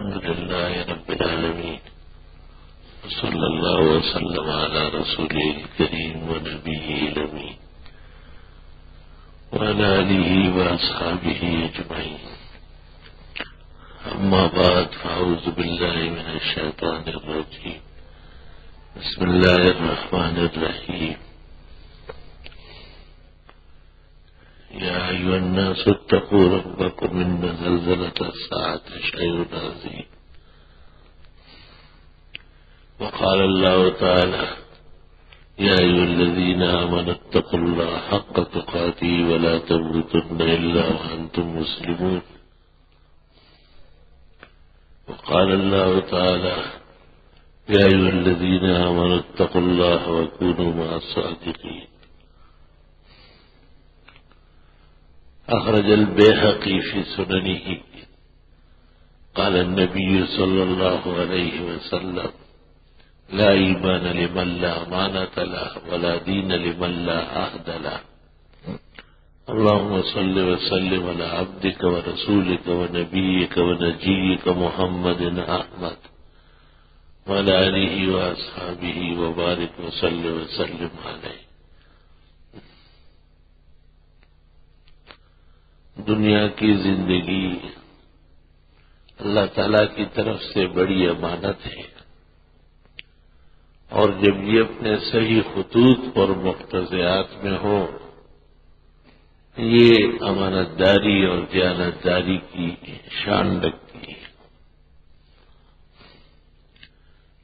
الحمد لله رب العالمين وصلى الله وسلم على رسوله الكريم ونبيه الأمين وعلى آله وأصحابه أجمعين. أما بعد فأعوذ بالله من الشيطان الرجيم. بسم الله الرحمن الرحيم. يا أيها الناس اتقوا ربكم إن زلزلة الساعة شيء عظيم. وقال الله تعالى: يا أيها الذين آمنوا اتقوا الله حق تقاته ولا تموتن إلا وأنتم مسلمون. وقال الله تعالى: يا أيها الذين آمنوا اتقوا الله وكونوا مع الصادقين. أخرج البيهقي في سننه قال النبي صلى الله عليه وسلم: لا إيمان لمن لا أمانة له ولا دين لمن لا عهد له. اللهم صل وسلم على عبدك ورسولك ونبيك ونجيك محمد أحمد وعلى آله وأصحابه وبارك وسلم عليه. دنیا کی زندگی اللہ تعالی کی طرف سے بڑی امانت ہے، اور جب یہ اپنے صحیح خطوط اور مقتضیات میں ہو، یہ امانت داری اور دیانت داری کی شان رکھتی ہے،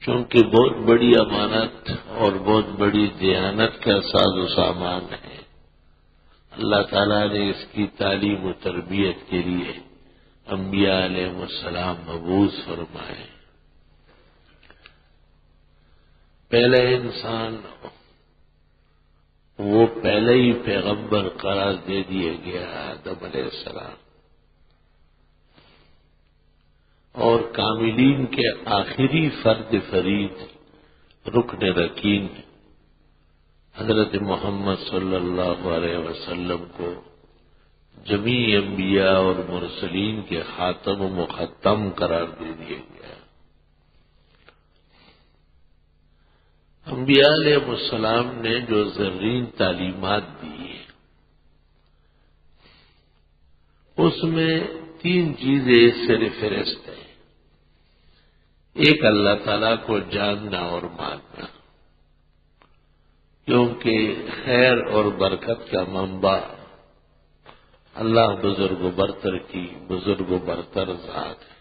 چونکہ بہت بڑی امانت اور بہت بڑی دیانت کا ساز و سامان ہے۔ اللہ تعالیٰ نے اس کی تعلیم و تربیت کے لیے انبیاء علیہ السلام مبعوث فرمائے۔ پہلا انسان وہ پہلے ہی پیغمبر قرار دے دیا گیا، آدم علیہ السلام، اور کاملین کے آخری فرد فرید رکن رکین حضرت محمد صلی اللہ علیہ وسلم کو جمیع انبیاء اور مرسلین کے خاتم و مختم قرار دے دیا گیا۔ انبیاء علیہ السلام نے جو زرین تعلیمات دی اس میں 3 چیزیں سر فہرست ہیں۔ ایک، اللہ تعالیٰ کو جاننا اور ماننا، کیونکہ خیر اور برکت کا منبع اللہ بزرگ و برتر کی بزرگ و برتر ذات ہے۔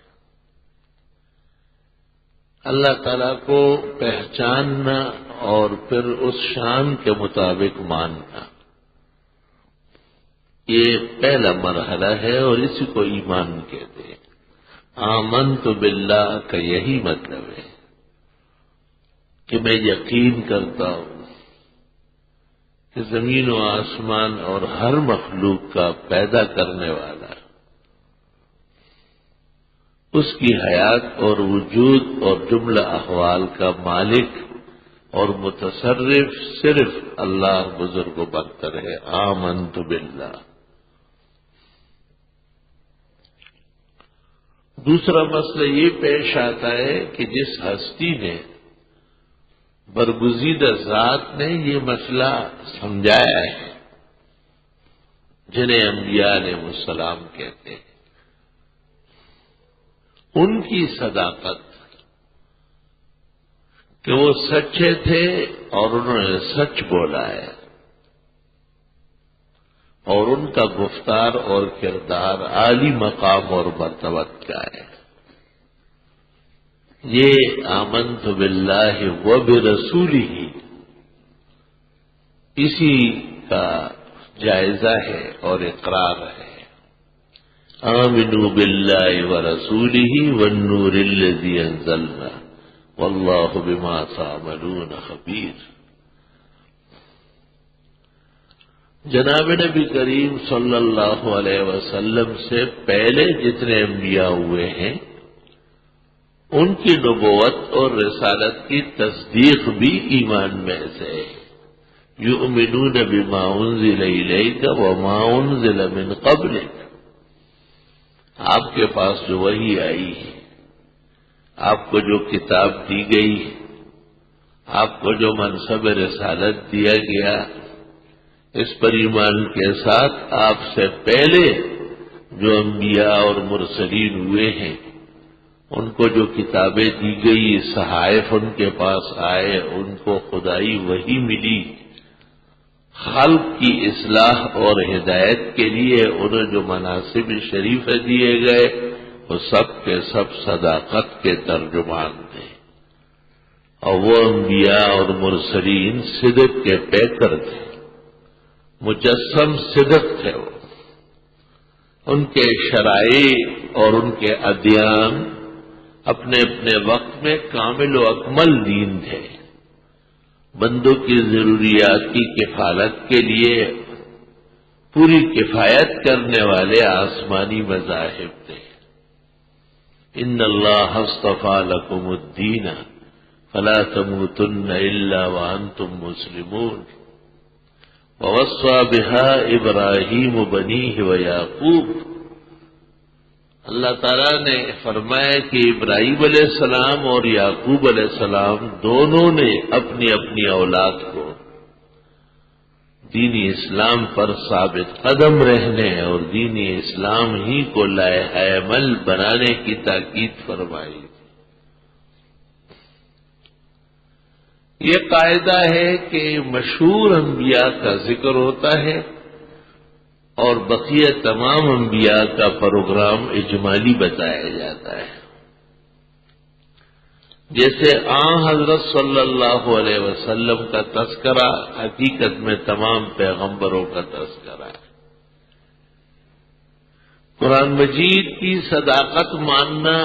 اللہ تعالیٰ کو پہچاننا اور پھر اس شان کے مطابق ماننا، یہ پہلا مرحلہ ہے، اور اسی کو ایمان کہتے ہیں۔ آمنت باللہ کا یہی مطلب ہے کہ میں یقین کرتا ہوں کہ زمین و آسمان اور ہر مخلوق کا پیدا کرنے والا اس کی حیات اور وجود اور جملہ احوال کا مالک اور متصرف صرف اللہ بزرگ و برتر ہے۔ آمنت باللہ۔ دوسرا مسئلہ یہ پیش آتا ہے کہ جس ہستی نے برگزیدہ ذات نے یہ مسئلہ سمجھایا ہے، جنہیں انبیاء علیہ السلام کہتے ہیں، ان کی صداقت کہ وہ سچے تھے اور انہوں نے سچ بولا ہے، اور ان کا گفتار اور کردار عالی مقام اور مرتبت کا ہے۔ یہ آمنت باللہ و برسولہ اسی کا جائزہ ہے اور اقرار ہے۔ آمنوا باللہ ورسولہ والنور الذی انزلنا واللہ بما تعملون خبیر۔ جناب نبی کریم صلی اللہ علیہ وسلم سے پہلے جتنے انبیاء ہوئے ہیں ان کی نبوت اور رسالت کی تصدیق بھی ایمان میں سے ہے۔ یؤمنون بما انزل الیک وما انزل من قبلک، آپ کے پاس جو وحی آئی ہے آپ کو جو کتاب دی گئی، آپ کو جو منصب رسالت دیا گیا، اس پر ایمان کے ساتھ آپ سے پہلے جو انبیاء اور مرسلین ہوئے ہیں ان کو جو کتابیں دی گئی، صحائف ان کے پاس آئے، ان کو خدائی وحی ملی، خلق کی اصلاح اور ہدایت کے لیے انہیں جو مناصب شریف دیے گئے وہ سب کے سب صداقت کے ترجمان تھے، اور وہ انبیاء اور مرسلین صدق کے پیکر تھے، مجسم صدق تھے، وہ ان کے شرائع اور ان کے ادیان اپنے اپنے وقت میں کامل و اکمل دین تھے، بندوں کی ضروریات کی کفالت کے لیے پوری کفایت کرنے والے آسمانی مذاہب تھے۔ ان اللہ اصطفیٰ لکم الدین فلا تموتن الا وانتم مسلمون ووصى بها ابراہیم بنیہ ویعقوب۔ اللہ تعالیٰ نے فرمایا کہ ابراہیم علیہ السلام اور یعقوب علیہ السلام دونوں نے اپنی اپنی اولاد کو دینی اسلام پر ثابت قدم رہنے اور دینی اسلام ہی کو لائحہ عمل بنانے کی تاکید فرمائی۔ یہ قاعدہ ہے کہ مشہور انبیاء کا ذکر ہوتا ہے اور بقیہ تمام انبیاء کا پروگرام اجمالی بتایا جاتا ہے، جیسے حضرت صلی اللہ علیہ وسلم کا تذکرہ حقیقت میں تمام پیغمبروں کا تذکرہ ہے۔ قرآن مجید کی صداقت ماننا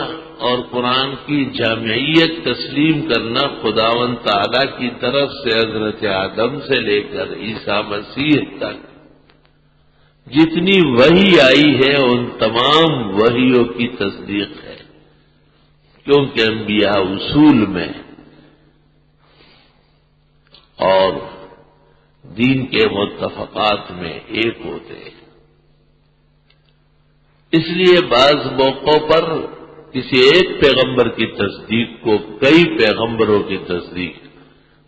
اور قرآن کی جامعیت تسلیم کرنا خداوند تعالی کی طرف سے حضرت آدم سے لے کر عیسیٰ مسیح تک جتنی وحی آئی ہے ان تمام وحیوں کی تصدیق ہے، کیونکہ انبیاء اصول میں اور دین کے متفقات میں ایک ہوتے ہیں۔ اس لیے بعض موقعوں پر کسی ایک پیغمبر کی تصدیق کو کئی پیغمبروں کی تصدیق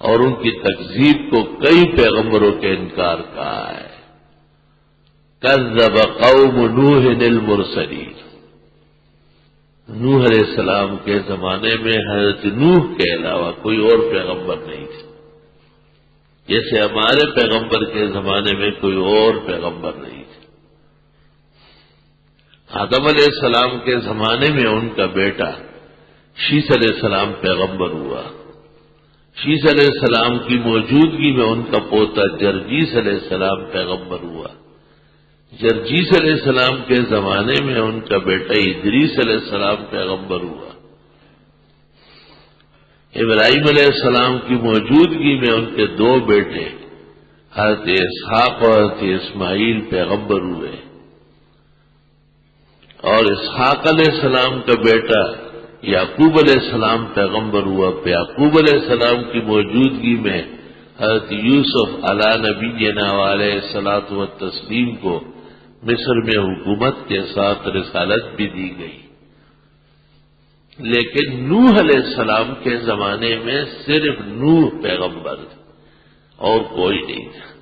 اور ان کی تکذیب کو کئی پیغمبروں کے انکار کہا ہے۔ کذب قوم نوح المرسلین، نوح علیہ السلام کے زمانے میں حضرت نوح کے علاوہ کوئی اور پیغمبر نہیں تھے، جیسے ہمارے پیغمبر کے زمانے میں کوئی اور پیغمبر نہیں تھے۔ آدم علیہ السلام کے زمانے میں ان کا بیٹا شیس علیہ السلام پیغمبر ہوا، شیس علیہ السلام کی موجودگی میں ان کا پوتا جرجیس علیہ السلام پیغمبر ہوا، جرجیس علیہ السلام کے زمانے میں ان کا بیٹا ادریس علیہ السلام پیغمبر ہوا، ابراہیم علیہ السلام کی موجودگی میں ان کے دو بیٹے حضرت اسحاق اور حضرت اسماعیل پیغمبر ہوئے، اور اسحاق علیہ السلام کا بیٹا یعقوب علیہ السلام پیغمبر ہوا، یعقوب علیہ السلام کی موجودگی میں حضرت یوسف علی نبینا علیہ الصلاۃ والتسلیم کو مصر میں حکومت کے ساتھ رسالت بھی دی گئی۔ لیکن نوح علیہ السلام کے زمانے میں صرف نوح پیغمبر تھے اور کوئی نہیں تھا۔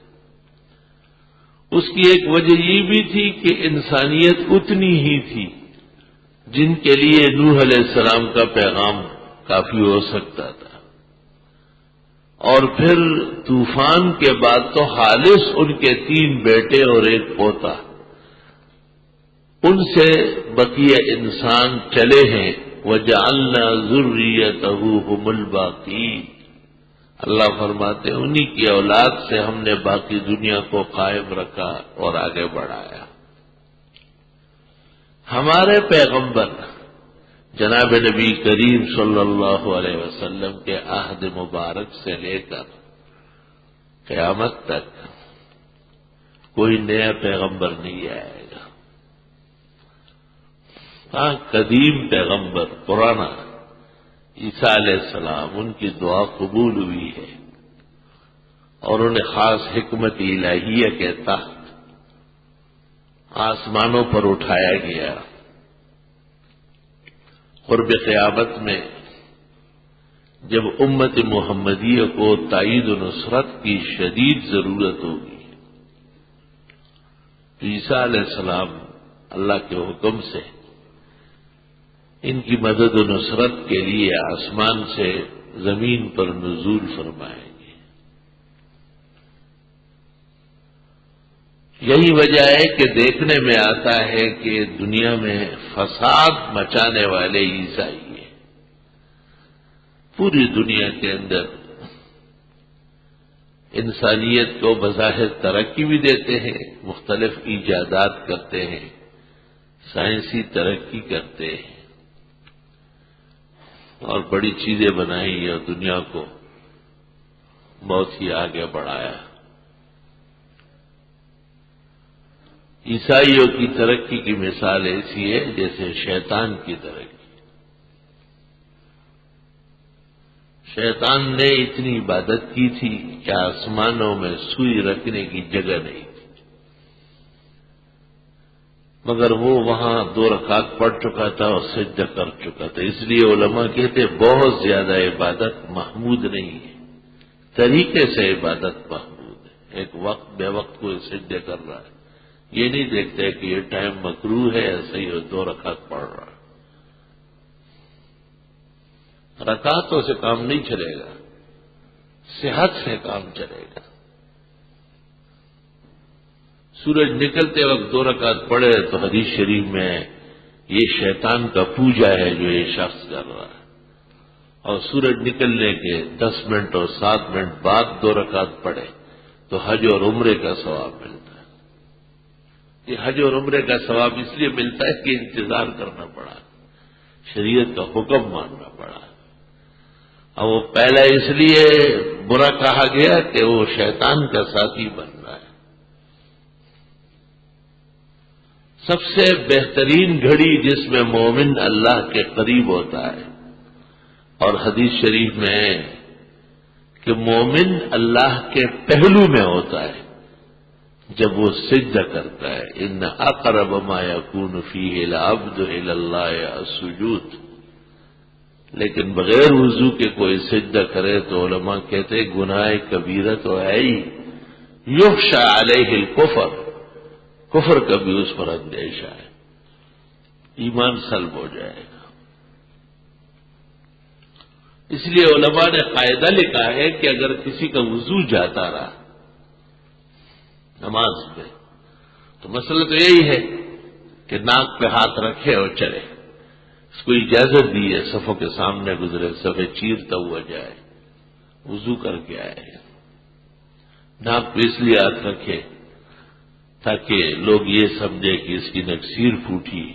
اس کی ایک وجہ یہ بھی تھی کہ انسانیت اتنی ہی تھی جن کے لیے نوح علیہ السلام کا پیغام کافی ہو سکتا تھا، اور پھر طوفان کے بعد تو خالص ان کے 3 بیٹے اور ایک پوتا، ان سے بقیہ انسان چلے ہیں۔ وَجَعَلْنَا ذُرِّيَّتَهُ هُمُ الْبَاقِينَ، اللہ فرماتے ہیں انہی کی اولاد سے ہم نے باقی دنیا کو قائم رکھا اور آگے بڑھایا۔ ہمارے پیغمبر جناب نبی کریم صلی اللہ علیہ وسلم کے عہد مبارک سے لے کر قیامت تک کوئی نیا پیغمبر نہیں آئے گا۔ ہاں، قدیم پیغمبر پرانا عیسیٰ علیہ السلام، ان کی دعا قبول ہوئی ہے اور انہیں خاص حکمت الہیہ کے تحت آسمانوں پر اٹھایا گیا قرب قیامت میں جب امت محمدیہ کو تائید و نصرت کی شدید ضرورت ہوگی تو عیسیٰ علیہ السلام اللہ کے حکم سے ان کی مدد و نصرت کے لیے آسمان سے زمین پر نزول فرمائیں گے۔ یہی وجہ ہے کہ دیکھنے میں آتا ہے کہ دنیا میں فساد مچانے والے عیسائی ہیں۔ پوری دنیا کے اندر انسانیت کو بظاہر ترقی بھی دیتے ہیں، مختلف ایجادات کرتے ہیں، سائنسی ترقی کرتے ہیں اور بڑی چیزیں بنائی اور دنیا کو بہت ہی آگے بڑھایا۔ عیسائیوں کی ترقی کی مثال ایسی ہے جیسے شیطان کی ترقی۔ شیطان نے اتنی عبادت کی تھی کہ آسمانوں میں سوئی رکھنے کی جگہ نہیں تھی، مگر وہ وہاں 2 رکعت پڑھ چکا تھا اور سجدہ کر چکا تھا۔ اس لیے علماء کہتے بہت زیادہ عبادت محمود نہیں ہے، طریقے سے عبادت محمود ہے۔ ایک وقت بے وقت کوئی سجدہ کر رہا ہے، یہ نہیں دیکھتے کہ یہ ٹائم مکروہ ہے، ایسا ہی 2 رکعت پڑھ رہا ہے۔ رکعتوں سے کام نہیں چلے گا، صحت سے کام چلے گا۔ سورج نکلتے وقت 2 رکعت پڑھے تو حدیث شریف میں یہ شیطان کا پوجا ہے جو یہ شخص کر رہا ہے، اور سورج نکلنے کے 10 منٹ اور 7 منٹ بعد 2 رکعت پڑھے تو حج اور عمرے کا ثواب ملتا ہے۔ یہ حج اور عمرے کا ثواب اس لیے ملتا ہے کہ انتظار کرنا پڑا، شریعت کا حکم ماننا پڑا، اور وہ پہلا اس لیے برا کہا گیا کہ وہ شیطان کا ساتھی بن رہا ہے۔ سب سے بہترین گھڑی جس میں مومن اللہ کے قریب ہوتا ہے، اور حدیث شریف میں ہے کہ مومن اللہ کے پہلو میں ہوتا ہے جب وہ سجدہ کرتا ہے۔ ان اقرب ما یکون فیہ العبد الی اللہ السجود، لیکن بغیر وضو کے کوئی سجدہ کرے تو علماء کہتے گناہ کبیرہ تو ہے ہی، یخشى علیہ الکفر، کفر کا بھی اس پر اندیشہ ہے، ایمان سلب ہو جائے گا۔ اس لیے علماء نے قاعدہ لکھا ہے کہ اگر کسی کا وضو جاتا رہا نماز میں تو مسئلہ تو یہی ہے کہ ناک پہ ہاتھ رکھے اور چلے، اس کو اجازت دی ہے صفوں کے سامنے گزرے، صفے چیرتا ہوا جائے، وضو کر کے آئے، ناک پہ اس لیے ہاتھ رکھے تاکہ لوگ یہ سمجھے کہ اس کی نکسیر پھوٹی،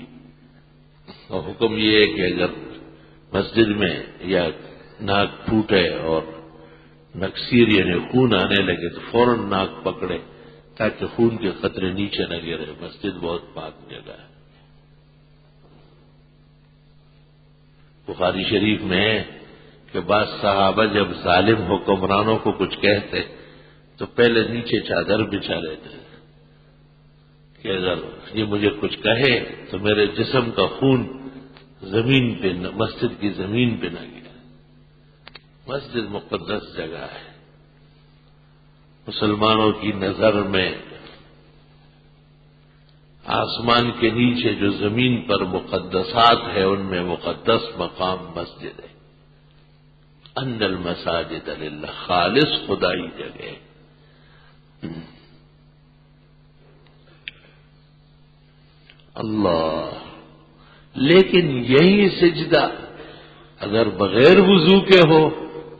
اور حکم یہ ہے کہ اگر مسجد میں یا ناک پھوٹے اور نکسیر یعنی خون آنے لگے تو فوراً ناک پکڑے تاکہ خون کے قطرے نیچے نہ گرے۔ مسجد بہت پاک جگہ ہے۔ بخاری شریف میں ہے کہ بعض صحابہ جب ظالم حکمرانوں کو کچھ کہتے تو پہلے نیچے چادر بچھا لیتے کہ اگر یہ مجھے کچھ کہے تو میرے جسم کا خون زمین پہ، مسجد کی زمین پہ نہ گرے۔ مسجد مقدس جگہ ہے، مسلمانوں کی نظر میں آسمان کے نیچے جو زمین پر مقدسات ہے ان میں مقدس مقام مسجد ہے۔ ان المساجد للہ، خالص خدائی جگہ۔ اللہ، لیکن یہی سجدہ اگر بغیر وضو کے ہو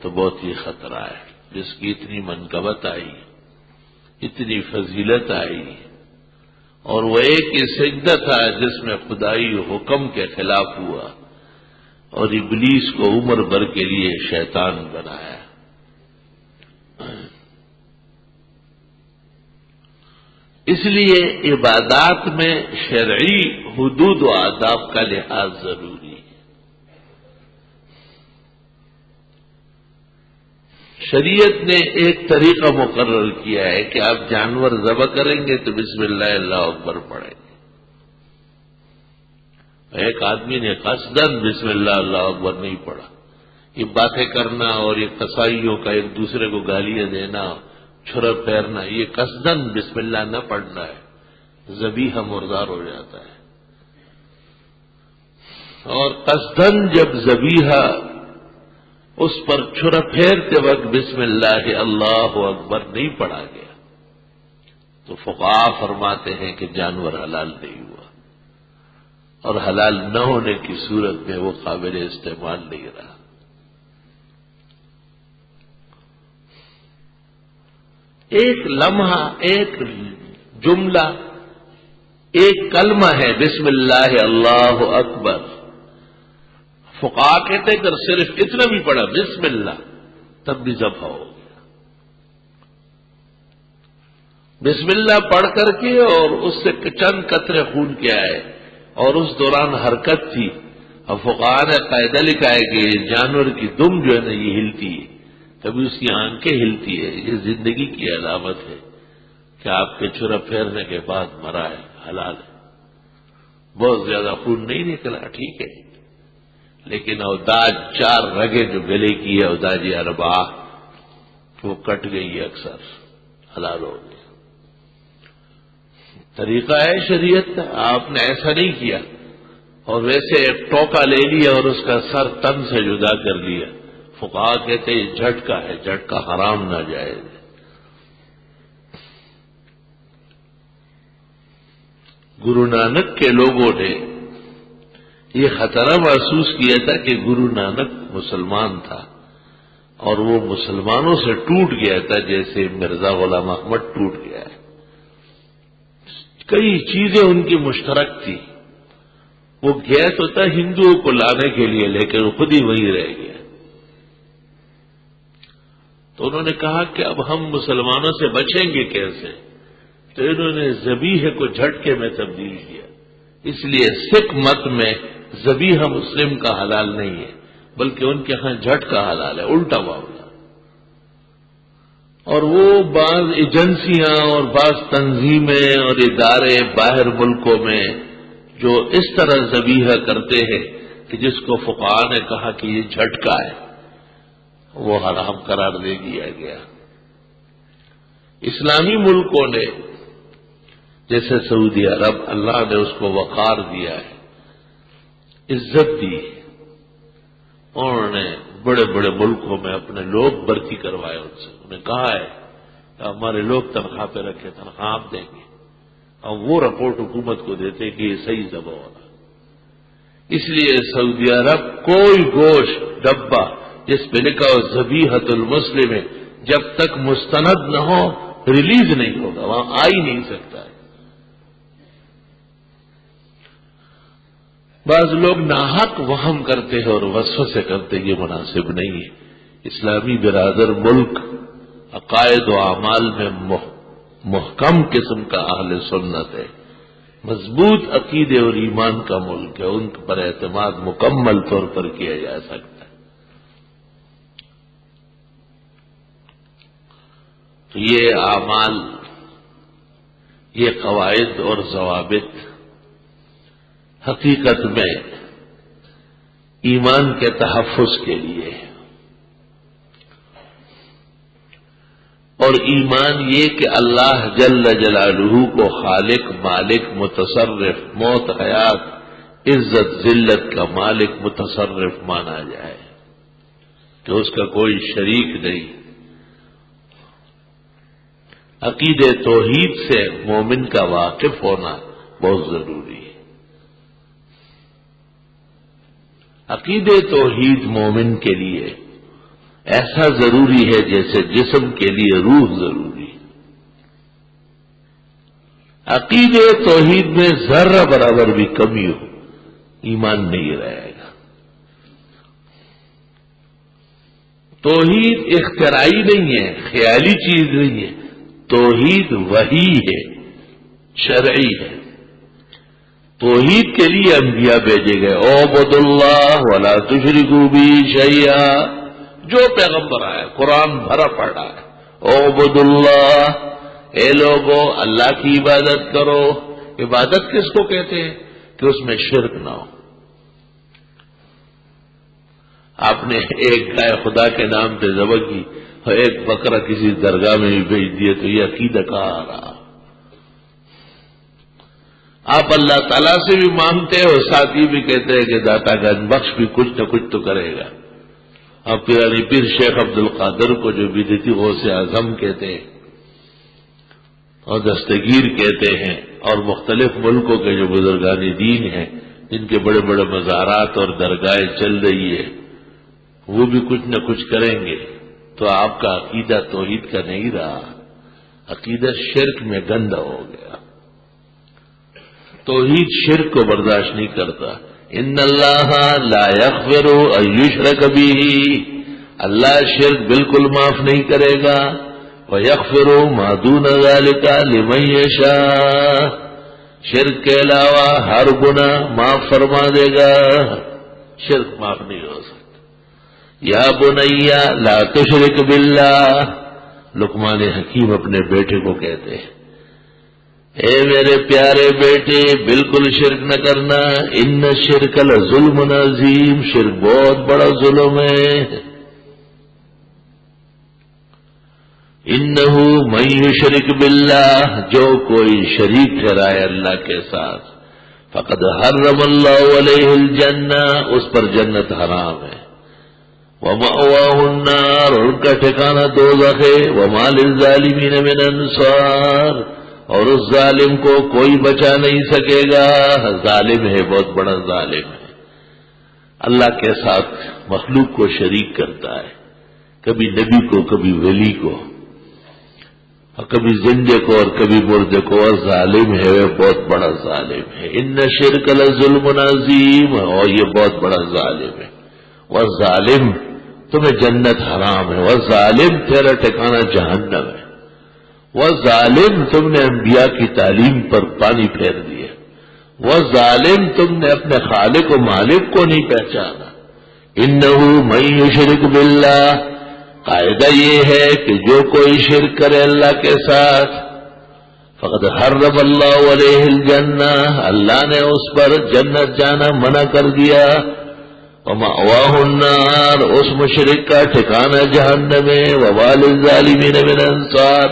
تو بہت ہی خطرہ ہے، جس کی اتنی منقبت آئی، اتنی فضیلت آئی، اور وہ ایک ہی سجدہ تھا جس میں خدائی حکم کے خلاف ہوا اور ابلیس کو عمر بھر کے لیے شیطان بنایا۔ اس لیے عبادات میں شرعی حدود و آداب کا لحاظ ضروری ہے۔ شریعت نے ایک طریقہ مقرر کیا ہے کہ آپ جانور ذبح کریں گے تو بسم اللہ اللہ اکبر پڑھیں گے، ایک آدمی نے قصدن بسم اللہ اللہ اکبر نہیں پڑھا. یہ باتیں کرنا اور یہ قصائیوں کا ایک دوسرے کو گالیاں دینا، چھرا پھیرنا، یہ قصدن بسم اللہ نہ پڑھنا ہے، ذبیحہ مردار ہو جاتا ہے. اور قصدن جب ذبیحہ اس پر چھرا پھیرتے وقت بسم اللہ اللہ اکبر نہیں پڑھا گیا تو فقہا فرماتے ہیں کہ جانور حلال نہیں ہوا، اور حلال نہ ہونے کی صورت میں وہ قابل استعمال نہیں رہا. ایک لمحہ، ایک جملہ، ایک کلمہ ہے بسم اللہ اللہ اکبر. فقہا کہتے ہیں کہ صرف اتنا بھی پڑھا بسم اللہ تب بھی ذبح ہو گیا. بسم اللہ پڑھ کر کے اور اس سے چند قطرے خون کے آئے اور اس دوران حرکت تھی. اور فقہا نے قاعدہ لکھا ہے کہ جانور کی دم جو ہے نا یہ ہلتی ہے، کبھی اس کی آنکھیں ہلتی ہے، یہ زندگی کی علامت ہے کہ آپ کے چھرا پھیرنے کے بعد مرا ہے، حلال ہے. بہت زیادہ خون نہیں نکلا، ٹھیک ہے، لیکن اوداج 4 رگیں جو گلے کی ہے اوداج اربع وہ کٹ گئی ہے، اکثر حلال ہو گیا. طریقہ ہے شریعت کا، آپ نے ایسا نہیں کیا اور ویسے ایک ٹوکا لے لیا اور اس کا سر تن سے جدا کر لیا. فقہا کہتے ہیں جھٹکا ہے، جھٹکا حرام نہ جائز. گرو نانک کے لوگوں نے یہ خطرہ محسوس کیا تھا کہ گرو نانک مسلمان تھا اور وہ مسلمانوں سے ٹوٹ گیا تھا جیسے مرزا غلام احمد ٹوٹ گیا ہے. کئی چیزیں ان کی مشترک تھی. وہ گیا تو تھا ہندوؤں کو لانے کے لیے لیکن وہ خود ہی وہی رہ گیا. تو انہوں نے کہا کہ اب ہم مسلمانوں سے بچیں گے کیسے؟ تو انہوں نے ذبیحہ کو جھٹکے میں تبدیل کیا. اس لیے سکھ مت میں ذبیحہ مسلم کا حلال نہیں ہے بلکہ ان کے ہاں جھٹکا حلال ہے، الٹا معاملہ. اور وہ بعض ایجنسیاں اور بعض تنظیمیں اور ادارے باہر ملکوں میں جو اس طرح ذبیحہ کرتے ہیں کہ جس کو فقہا نے کہا کہ یہ جھٹکا ہے، وہ حرام قرار دے دیا گیا. اسلامی ملکوں نے جیسے سعودی عرب، اللہ نے اس کو وقار دیا ہے، عزت دی. انہوں نے بڑے بڑے ملکوں میں اپنے لوگ بھرتی کروائے ان سے. انہیں کہا ہے کہ ہمارے لوگ تنخواہ پہ رکھے، تنخواہ آپ دیں گے، اور وہ رپورٹ حکومت کو دیتے کہ یہ صحیح ذبح ہونا. اس لیے سعودی عرب کوئی گوشت ڈبہ جس پہ لکھا ہو ذبیحۃ المسلم ہے جب تک مستند نہ ہو ریلیز نہیں ہوگا، وہاں آ ہی نہیں سکتا ہے. بعض لوگ ناحق وہم کرتے ہیں اور وسوسے کرتے ہیں، یہ مناسب نہیں ہے. اسلامی برادر ملک عقائد و اعمال میں محکم قسم کا اہل سنت ہے، مضبوط عقیدے اور ایمان کا ملک ہے، ان پر اعتماد مکمل طور پر کیا جا سکتا ہے. تو یہ اعمال، یہ قواعد اور ضوابط حقیقت میں ایمان کے تحفظ کے لیے، اور ایمان یہ کہ اللہ جل جلالہ کو خالق، مالک، متصرف، موت، حیات، عزت، ذلت کا مالک، متصرف مانا جائے کہ اس کا کوئی شریک نہیں. عقید توحید سے مومن کا واقف ہونا بہت ضروری ہے. عقید توحید مومن کے لیے ایسا ضروری ہے جیسے جسم کے لیے روح ضروری ہے. عقید توحید میں ذرہ برابر بھی کمی ہو ایمان نہیں رہے گا. توحید اختراعی نہیں ہے، خیالی چیز نہیں ہے. توحید وحی ہے، شرعی ہے. توحید کے لیے انبیاء بھیجے گئے. اعبدوا اللہ ولا تشرکوا بہ شیئا، جو پیغمبر آئے قرآن بھرا پڑا ہے. اعبدوا اللہ، اے لوگو اللہ کی عبادت کرو. عبادت کس کو کہتے ہیں؟ کہ اس میں شرک نہ ہو. آپ نے ایک گائے خدا کے نام پہ ذبح کی اور ایک بکرا کسی درگاہ میں بھی بھیج دیے تو یہ عقیدہ کہاں آ رہا؟ آپ اللہ تعالیٰ سے بھی مانگتے ہیں اور ساتھ ہی بھی کہتے ہیں کہ داتا گنج بخش بھی کچھ نہ کچھ تو کرے گا. اب پیرانی پیر شیخ عبد القادر کو جو بدعتی غوث اعظم کہتے ہیں اور دستگیر کہتے ہیں، اور مختلف ملکوں کے جو بزرگان دین ہیں جن کے بڑے بڑے مزارات اور درگاہیں چل رہی ہے، وہ بھی کچھ نہ کچھ کریں گے، تو آپ کا عقیدہ توحید کا نہیں رہا، عقیدہ شرک میں گندا ہو گیا. توحید شرک کو برداشت نہیں کرتا. ان اللہ لا یغفر ان یشرک بہ، اللہ شرک بالکل معاف نہیں کرے گا. ویغفر ما دون ذلک لمن یشاء، شرک کے علاوہ ہر گناہ معاف فرما دے گا، شرک معاف نہیں ہو سکتا. یا بنی لا تشرک باللہ، لقمان حکیم اپنے بیٹے کو کہتے ہیں اے میرے پیارے بیٹے بالکل شرک نہ کرنا، ان الشرک لظلم عظیم، شرک بہت بڑا ظلم ہے. انہ من یشرک باللہ، جو کوئی شریک ٹھہرائے اللہ کے ساتھ، فقد حرم اللہ علیہ الجنہ، اس پر جنت حرام ہے. ومأواہ النار، ان کا ٹھکانہ دوزخ ہے. وما للظالمین من انصار، اور اس ظالم کو کوئی بچا نہیں سکے گا. ظالم ہے، بہت بڑا ظالم ہے، اللہ کے ساتھ مخلوق کو شریک کرتا ہے، کبھی نبی کو، کبھی ولی کو، اور کبھی زندے کو اور کبھی مردے کو. اور ظالم ہے، بہت بڑا ظالم ہے. ان شرک لظلم عظیم، اور یہ بہت بڑا ظالم ہے. والظالم، تمہیں جنت حرام ہے. والظالم، تیرا ٹھکانہ جہنم ہے. والظالم، تم نے انبیاء کی تعلیم پر پانی پھیر دیا. والظالم، تم نے اپنے خالق و مالک کو نہیں پہچانا. انہ من یشرک باللہ، قاعدہ یہ ہے کہ جو کوئی شرک کرے اللہ کے ساتھ، فقد حرم اللہ علیہ الجنہ، اللہ نے اس پر جنت جانا منع کر دیا. ومأواہ النار، اس مشرک کا ٹھکانہ جہنم ہے. وما للظالمین من انصار،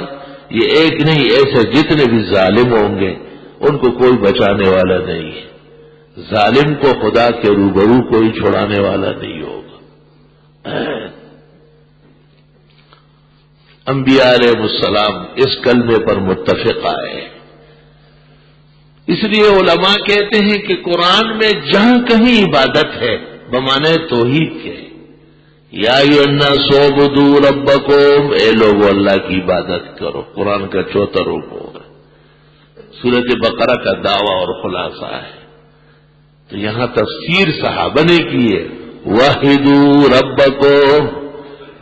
یہ ایک نہیں، ایسے جتنے بھی ظالم ہوں گے ان کو کوئی بچانے والا نہیں ہے. ظالم کو خدا کے روبرو کوئی چھڑانے والا نہیں ہوگا. انبیاء علیہ السلام اس کلمے پر متفق آئے. اس لیے علماء کہتے ہیں کہ قرآن میں جہاں کہیں عبادت ہے بمعنی توحید کے، یا ایھا الناس اعبدوا ربکم، اے لوگو اللہ کی عبادت کرو. قرآن کا 4 رکوع ہے، سورۃ بقرہ کا دعویٰ اور خلاصہ ہے. تو یہاں تفسیر صحابہ نے کی ہے، وحدوا ربکم،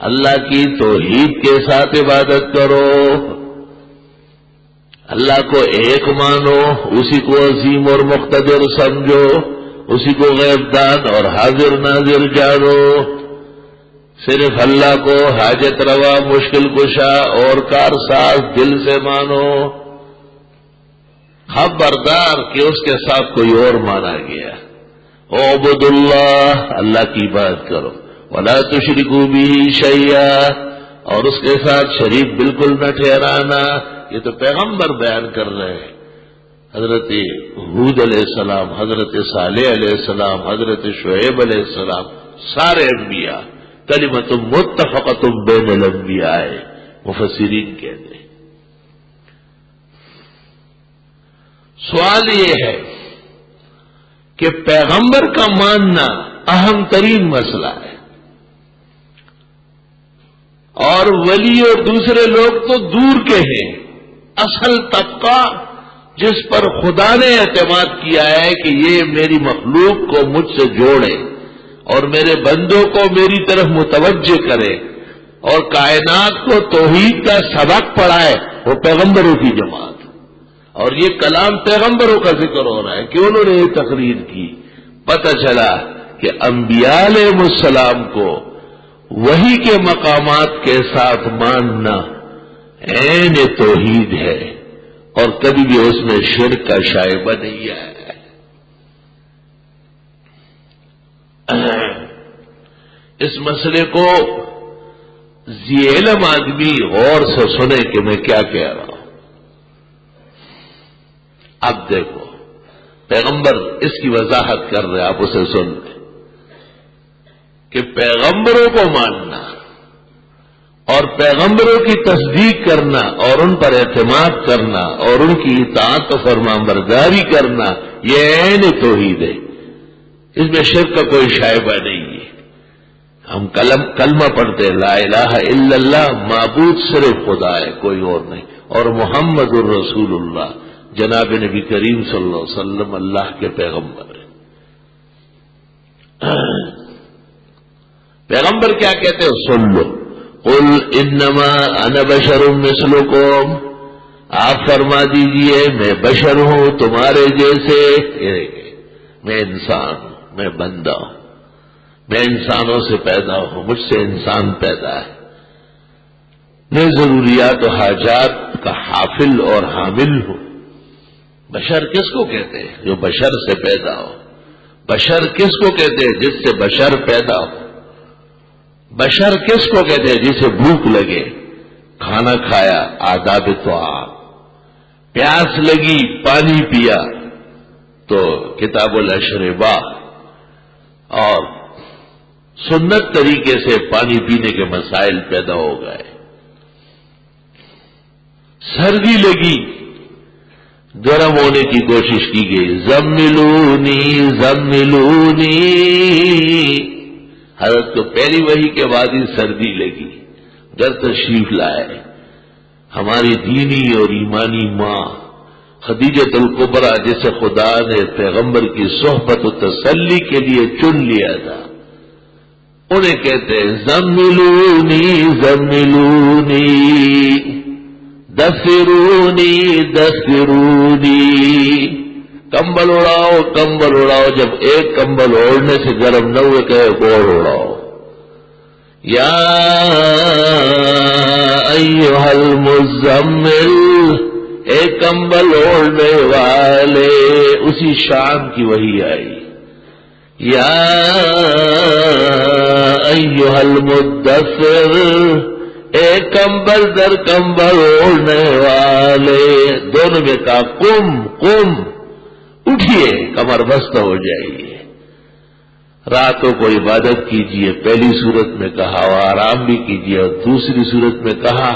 اللہ کی توحید کے ساتھ عبادت کرو، اللہ کو ایک مانو، اسی کو عظیم اور مقتدر سمجھو، اسی کو غیب دان اور حاضر ناظر جانو. صرف اللہ کو حاجت روا، مشکل کشا اور کارساز دل سے مانو، خبردار کہ اس کے ساتھ کوئی اور مانا گیا. اعبدوا اللہ، اللہ کی عبادت کرو. ولا تشرکوا بہ شیئا، اور اس کے ساتھ شریک بالکل نہ ٹھہرانا. یہ تو پیغمبر بیان کر رہے ہیں، حضرت ہود علیہ السلام، حضرت صالح علیہ السلام، حضرت شعیب علیہ السلام، سارے انبیاء. کلمۃ متفقۃ بین الانبیاء، مفسرین کہتے ہیں. سوال یہ ہے کہ پیغمبر کا ماننا اہم ترین مسئلہ ہے، اور ولی اور دوسرے لوگ تو دور کے ہیں. اصل طبقہ جس پر خدا نے اعتماد کیا ہے کہ یہ میری مخلوق کو مجھ سے جوڑے اور میرے بندوں کو میری طرف متوجہ کرے اور کائنات کو توحید کا سبق پڑھائے، وہ پیغمبروں کی جماعت. اور یہ کلام پیغمبروں کا ذکر ہو رہا ہے کہ انہوں نے یہ تقریر کی. پتہ چلا کہ انبیاء علیہ السلام کو وحی کے مقامات کے ساتھ ماننا عین توحید ہے، اور کبھی بھی اس میں شرک کا شائبہ نہیں ہے. اس مسئلے کو ذی علم آدمی غور سے سنے کہ میں کیا کہہ رہا ہوں. اب دیکھو پیغمبر اس کی وضاحت کر رہے، آپ اسے سن لیں کہ پیغمبروں کو ماننا اور پیغمبروں کی تصدیق کرنا اور ان پر اعتماد کرنا اور ان کی اطاعت و فرمانبرداری کرنا یہ عین توحید ہے. اس میں شرک کا کوئی شائبہ نہیں ہے. ہم کلمہ پڑھتے لا الہ الا اللہ، معبود صرف خدا ہے کوئی اور نہیں، اور محمد الرسول اللہ جناب نبی کریم صلی اللہ علیہ وسلم اللہ کے پیغمبر ہیں. پیغمبر کیا کہتے ہیں سن لو. قل انما انا بشر مثلکم، آپ فرما دیجئے میں بشر ہوں تمہارے جیسے. میں انسان ہوں، میں بندہ ہوں، میں انسانوں سے پیدا ہوں، مجھ سے انسان پیدا ہے. میں ضروریات و حاجات کا حافل اور حامل ہوں. بشر کس کو کہتے ہیں؟ جو بشر سے پیدا ہو. بشر کس کو کہتے ہیں؟ جس سے بشر پیدا ہو. بشر کس کو کہتے ہیں؟ جسے بھوک لگے، کھانا کھایا، آداب طعام، پیاس لگی، پانی پیا تو کتاب الاشربا، اور سنت طریقے سے پانی پینے کے مسائل پیدا ہو گئے. سردی لگی، گرم ہونے کی کوشش کی گئی، زملونی زملونی. حضرت کو پہلی وحی کے بعد ہی سردی لگی، گھر تشریف لائے. ہماری دینی اور ایمانی ماں خدیجۃ الکبریٰ جسے خدا نے پیغمبر کی صحبت و تسلی کے لیے چن لیا تھا، انہیں کہتے ہیں زملونی زملونی دثرونی دثرونی. کمبل اڑاؤ کمبل اڑاؤ. جب ایک کمبل اوڑھنے سے گرم نہ ہوئے کہ ایک اور اڑاؤ. یا ایھا المزمل، ایک کمبل اوڑھنے والے. اسی شام کی وحی آئی. یا ایھا المدثر، ایک کمبل در کمبل اوڑھنے والے. دونوں میں کہا قم قم، اٹھیے، کمر بستہ ہو جائیے. راتوں کو عبادت کیجیے، پہلی صورت میں کہا، اور آرام بھی کیجیے، اور دوسری صورت میں کہا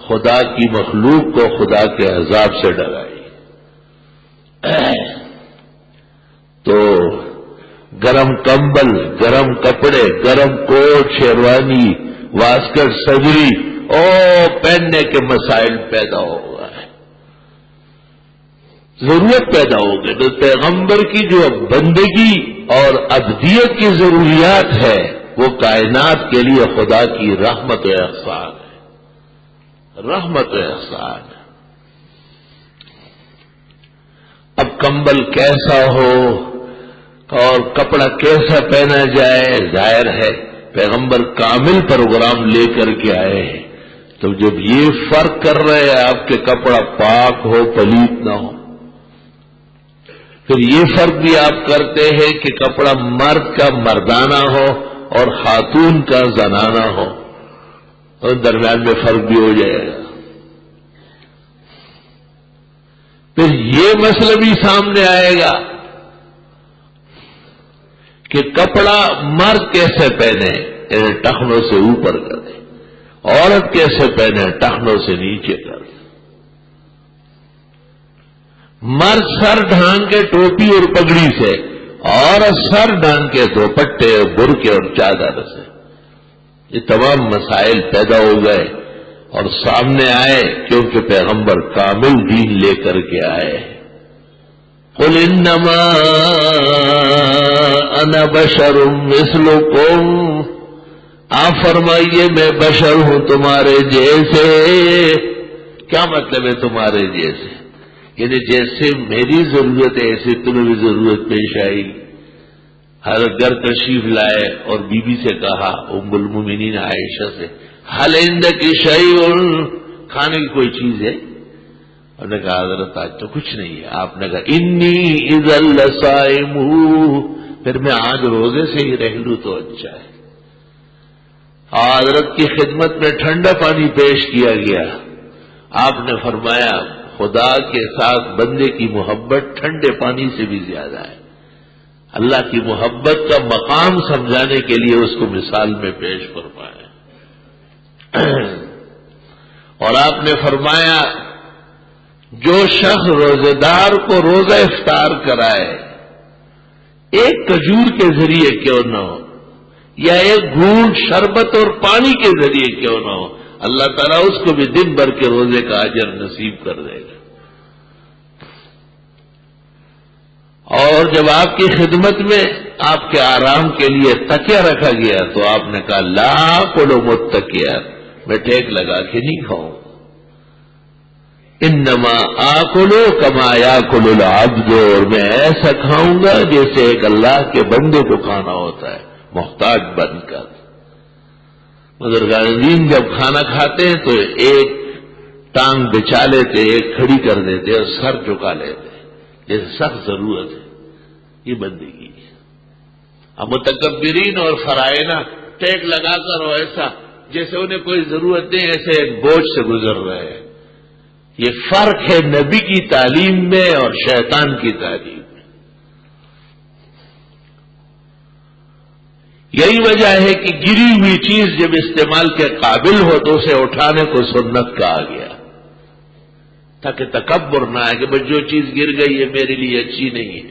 خدا کی مخلوق کو خدا کے عذاب سے ڈرائیے. تو گرم کمبل، گرم کپڑے، گرم کوٹ، شیروانی، واسکٹ، سجری اور پہننے کے مسائل پیدا ہو گئے، ضرورت پیدا ہو گئی. تو پیغمبر کی جو بندگی اور عبدیت کی ضروریات ہے وہ کائنات کے لیے خدا کی رحمت و احسان ہے. رحمت و احسان ہے. اب کمبل کیسا ہو اور کپڑا کیسا پہنا جائے، ظاہر ہے پیغمبر کامل پروگرام لے کر کے آئے ہیں. تو جب یہ فرق کر رہے ہیں آپ کے کپڑا پاک ہو پلیت نہ ہو، پھر یہ فرق بھی آپ کرتے ہیں کہ کپڑا مرد کا مردانہ ہو اور خاتون کا زنانہ ہو، اور درمیان میں فرق بھی ہو جائے گا. پھر یہ مسئلہ بھی سامنے آئے گا کہ کپڑا مرد کیسے پہنے، یعنی ٹخنوں سے اوپر کر دے، عورت کیسے پہنے، ٹخنوں سے نیچے کر دے. مرد سر ڈھانگ کے ٹوپی اور پگڑی سے، عورت سر ڈھانگ کے دوپٹے اور برقعے اور چادر سے. یہ تمام مسائل پیدا ہو گئے اور سامنے آئے کیونکہ پیغمبر کامل دین لے کر کے آئے. قل انما انا بشر مثلکم، آپ فرمائیے میں بشر ہوں تمہارے جیسے. کیا مطلب ہے تمہارے جیسے؟ یعنی جیسے میری ضرورت ہے ایسے تمہیں بھی ضرورت پیش آئی. ہر گھر تشریف لائے اور بی بی سے کہا، ام المومنین عائشہ سے، حل عندک شیء، کھانے کی کوئی چیز ہے؟ اور نے کہا حضرت آج تو کچھ نہیں ہے. آپ نے کہا انی اذا لصائم، پھر میں آج روزے سے ہی رہ لوں تو اچھا ہے. حضرت کی خدمت میں ٹھنڈا پانی پیش کیا گیا. آپ نے فرمایا خدا کے ساتھ بندے کی محبت ٹھنڈے پانی سے بھی زیادہ ہے. اللہ کی محبت کا مقام سمجھانے کے لیے اس کو مثال میں پیش فرمایا. اور آپ نے فرمایا جو شخص روزے دار کو روزہ افطار کرائے ایک کھجور کے ذریعے کیوں نہ ہو یا ایک گھونٹ شربت اور پانی کے ذریعے کیوں نہ ہو، اللہ تعالیٰ اس کو بھی دن بھر کے روزے کا اجر نصیب کر دے گا. اور جب آپ کی خدمت میں آپ کے آرام کے لیے تکیہ رکھا گیا تو آپ نے کہا لا کلو متکیا، میں ٹیک لگا کے نہیں کھاؤں. انما آکلو کما یاکل العبد، اور میں ایسا کھاؤں گا جیسے ایک اللہ کے بندے کو کھانا ہوتا ہے، محتاج بن کر. بزرگان دین جب کھانا کھاتے ہیں تو ایک ٹانگ بچا لیتے، ایک کھڑی کر دیتے اور سر جھکا لیتے جیسے سخت ضرورت ہے. یہ بندگی ہے. اب متکبرین اور فرائنا ٹیک لگا کر اور ایسا جیسے انہیں کوئی ضرورت نہیں، ایسے ایک بوجھ سے گزر رہے ہیں. یہ فرق ہے نبی کی تعلیم میں اور شیطان کی تعلیم میں. یہی وجہ ہے کہ گری ہوئی چیز جب استعمال کے قابل ہو تو اسے اٹھانے کو سنت کہا گیا، تاکہ تکبر نہ آئے کہ بس جو چیز گر گئی ہے میرے لیے اچھی نہیں ہے.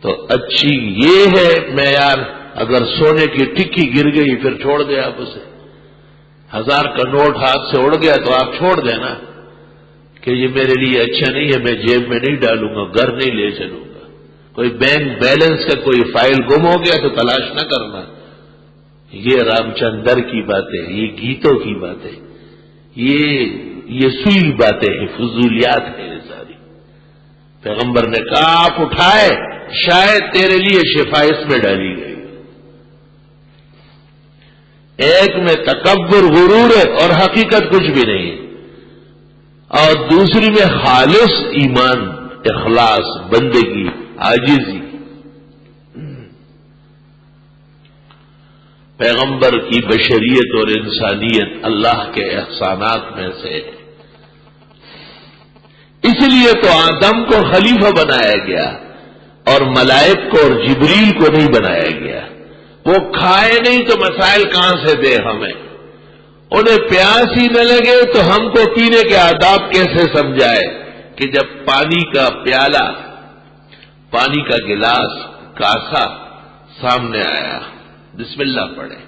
تو اچھی یہ ہے معیار، اگر سونے کی ٹکی گر گئی پھر چھوڑ دیں آپ اسے. 1000 کا نوٹ ہاتھ سے اڑ گیا تو آپ چھوڑ دینا کہ یہ میرے لیے اچھا نہیں ہے، میں جیب میں نہیں ڈالوں گا، گھر نہیں لے چلوں گا. کوئی بینک بیلنس کا کوئی فائل گم ہو گیا تو تلاش نہ کرنا. یہ رام چندر کی باتیں، یہ گیتوں کی باتیں، یہ سوئی باتیں ہیں، فضولیات ہیں یہ ساری. پیغمبر نے کہا آپ اٹھائے، شاید تیرے لیے شفا اس میں ڈالی گئی. ایک میں تکبر غرور ہے اور حقیقت کچھ بھی نہیں ہے، اور دوسری میں خالص ایمان، اخلاص، بندگی، عاجزی. پیغمبر کی بشریت اور انسانیت اللہ کے احسانات میں سے ہے. اس لیے تو آدم کو خلیفہ بنایا گیا اور ملائک کو اور جبریل کو نہیں بنایا گیا. وہ کھائے نہیں تو مسائل کہاں سے دے ہمیں؟ انہیں پیاس ہی نہ لگے تو ہم کو پینے کے آداب کیسے سمجھائے کہ جب پانی کا پیالہ، پانی کا گلاس، کاسا سامنے آیا، بسم اللہ پڑھے،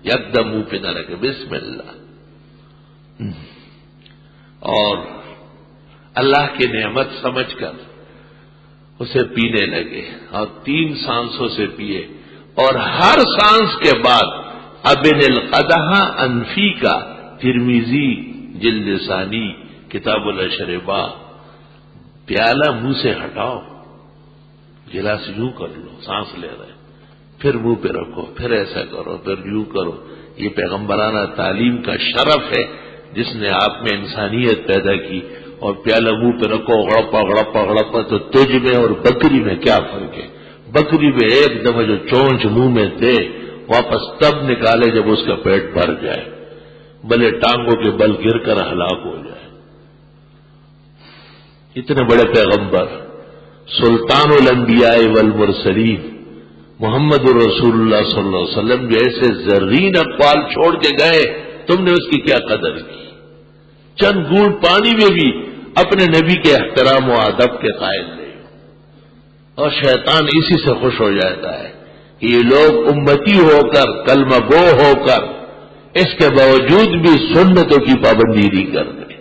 یکدم منہ پہ نہ رکھے، بسم اللہ، اور اللہ کی نعمت سمجھ کر اسے پینے لگے اور 3 سانسوں سے پیے. اور ہر سانس کے بعد ابن القدح انفی کا، ترمذی جلد ثانی کتاب الاشربا، پیالہ منہ سے ہٹاؤ، گلاس یوں کر لو، سانس لے رہے، پھر منہ پہ رکھو، پھر ایسا کرو، پھر یوں کرو. یہ پیغمبرانہ تعلیم کا شرف ہے جس نے آپ میں انسانیت پیدا کی. اور پیالہ منہ پہ رکھو، غڑپا غڑپا غڑپا. تو تجھ میں اور بکری میں کیا فرق ہے؟ بکری میں ایک دفعہ جو چونچ منہ میں دے واپس تب نکالے جب اس کا پیٹ بھر جائے، بھلے ٹانگوں کے بل گر کر ہلاک ہو جائے. اتنے بڑے پیغمبر، سلطان الانبیاء والمرسلین محمد رسول اللہ صلی اللہ علیہ وسلم جیسے زرین اقوال چھوڑ کے گئے، تم نے اس کی کیا قدر کی؟ چند گھونٹ پانی میں بھی اپنے نبی کے احترام و ادب کے قائل نہیں. اور شیطان اسی سے خوش ہو جاتا ہے کہ یہ لوگ امتی ہو کر، کلمہ گو ہو کر، اس کے باوجود بھی سنتوں کی پابندی نہیں کر رہے.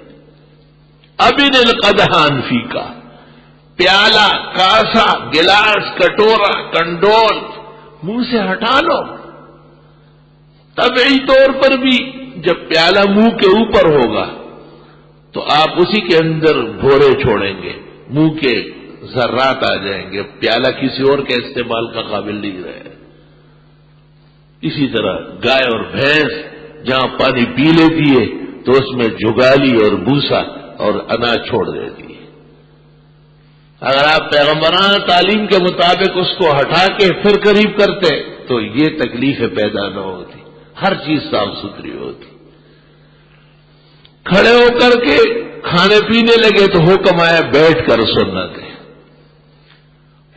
ابن القدح انفی کا، پیالہ، کاسا، گلاس، کٹورا، کنڈول منہ سے ہٹا لو. طبعی طور پر بھی جب پیالہ منہ کے اوپر ہوگا تو آپ اسی کے اندر بھورے چھوڑیں گے، منہ کے ذرات آ جائیں گے، پیالہ کسی اور کے استعمال کا قابل نہیں رہے. اسی طرح گائے اور بھینس جہاں پانی پی لیتی ہے تو اس میں جگالی اور بھوسا اور اناج چھوڑ دیتی ہے. اگر آپ پیغمبرانہ تعلیم کے مطابق اس کو ہٹا کے پھر قریب کرتے تو یہ تکلیفیں پیدا نہ ہوتی. ہر چیز صاف ستھری ہوتی. کھڑے ہو کر کے کھانے پینے لگے تو حکم آیا بیٹھ کر سنت ہے،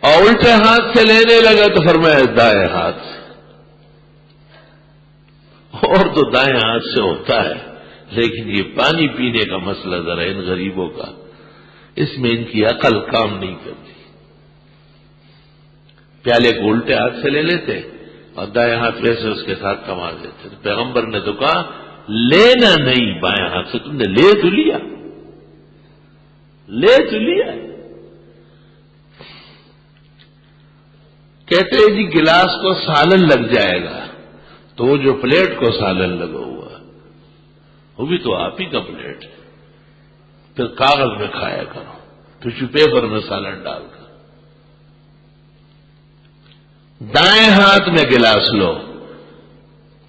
اور الٹے ہاتھ سے لینے لگا تو فرمایا دائیں ہاتھ سے. اور تو دائیں ہاتھ سے ہوتا ہے، لیکن یہ پانی پینے کا مسئلہ ذرا ان غریبوں کا، اس میں ان کی عقل کام نہیں کرتی. پیالے کو الٹے ہاتھ سے لے لیتے اور دائیں ہاتھ ویسے اس کے ساتھ کما دیتے. تو پیغمبر نے تو کہا لینا نہیں بائیں ہاتھ سے، تم نے لے تو لیا، لے تو لیا. کہتے ہیں جی گلاس کو سالن لگ جائے گا، تو وہ جو پلیٹ کو سالن لگا ہوا وہ بھی تو آپ ہی کا پلیٹ ہے، پھر کاغذ میں کھایا کرو، ٹیشو پیپر میں سالن ڈال کر. دائیں ہاتھ میں گلاس لو،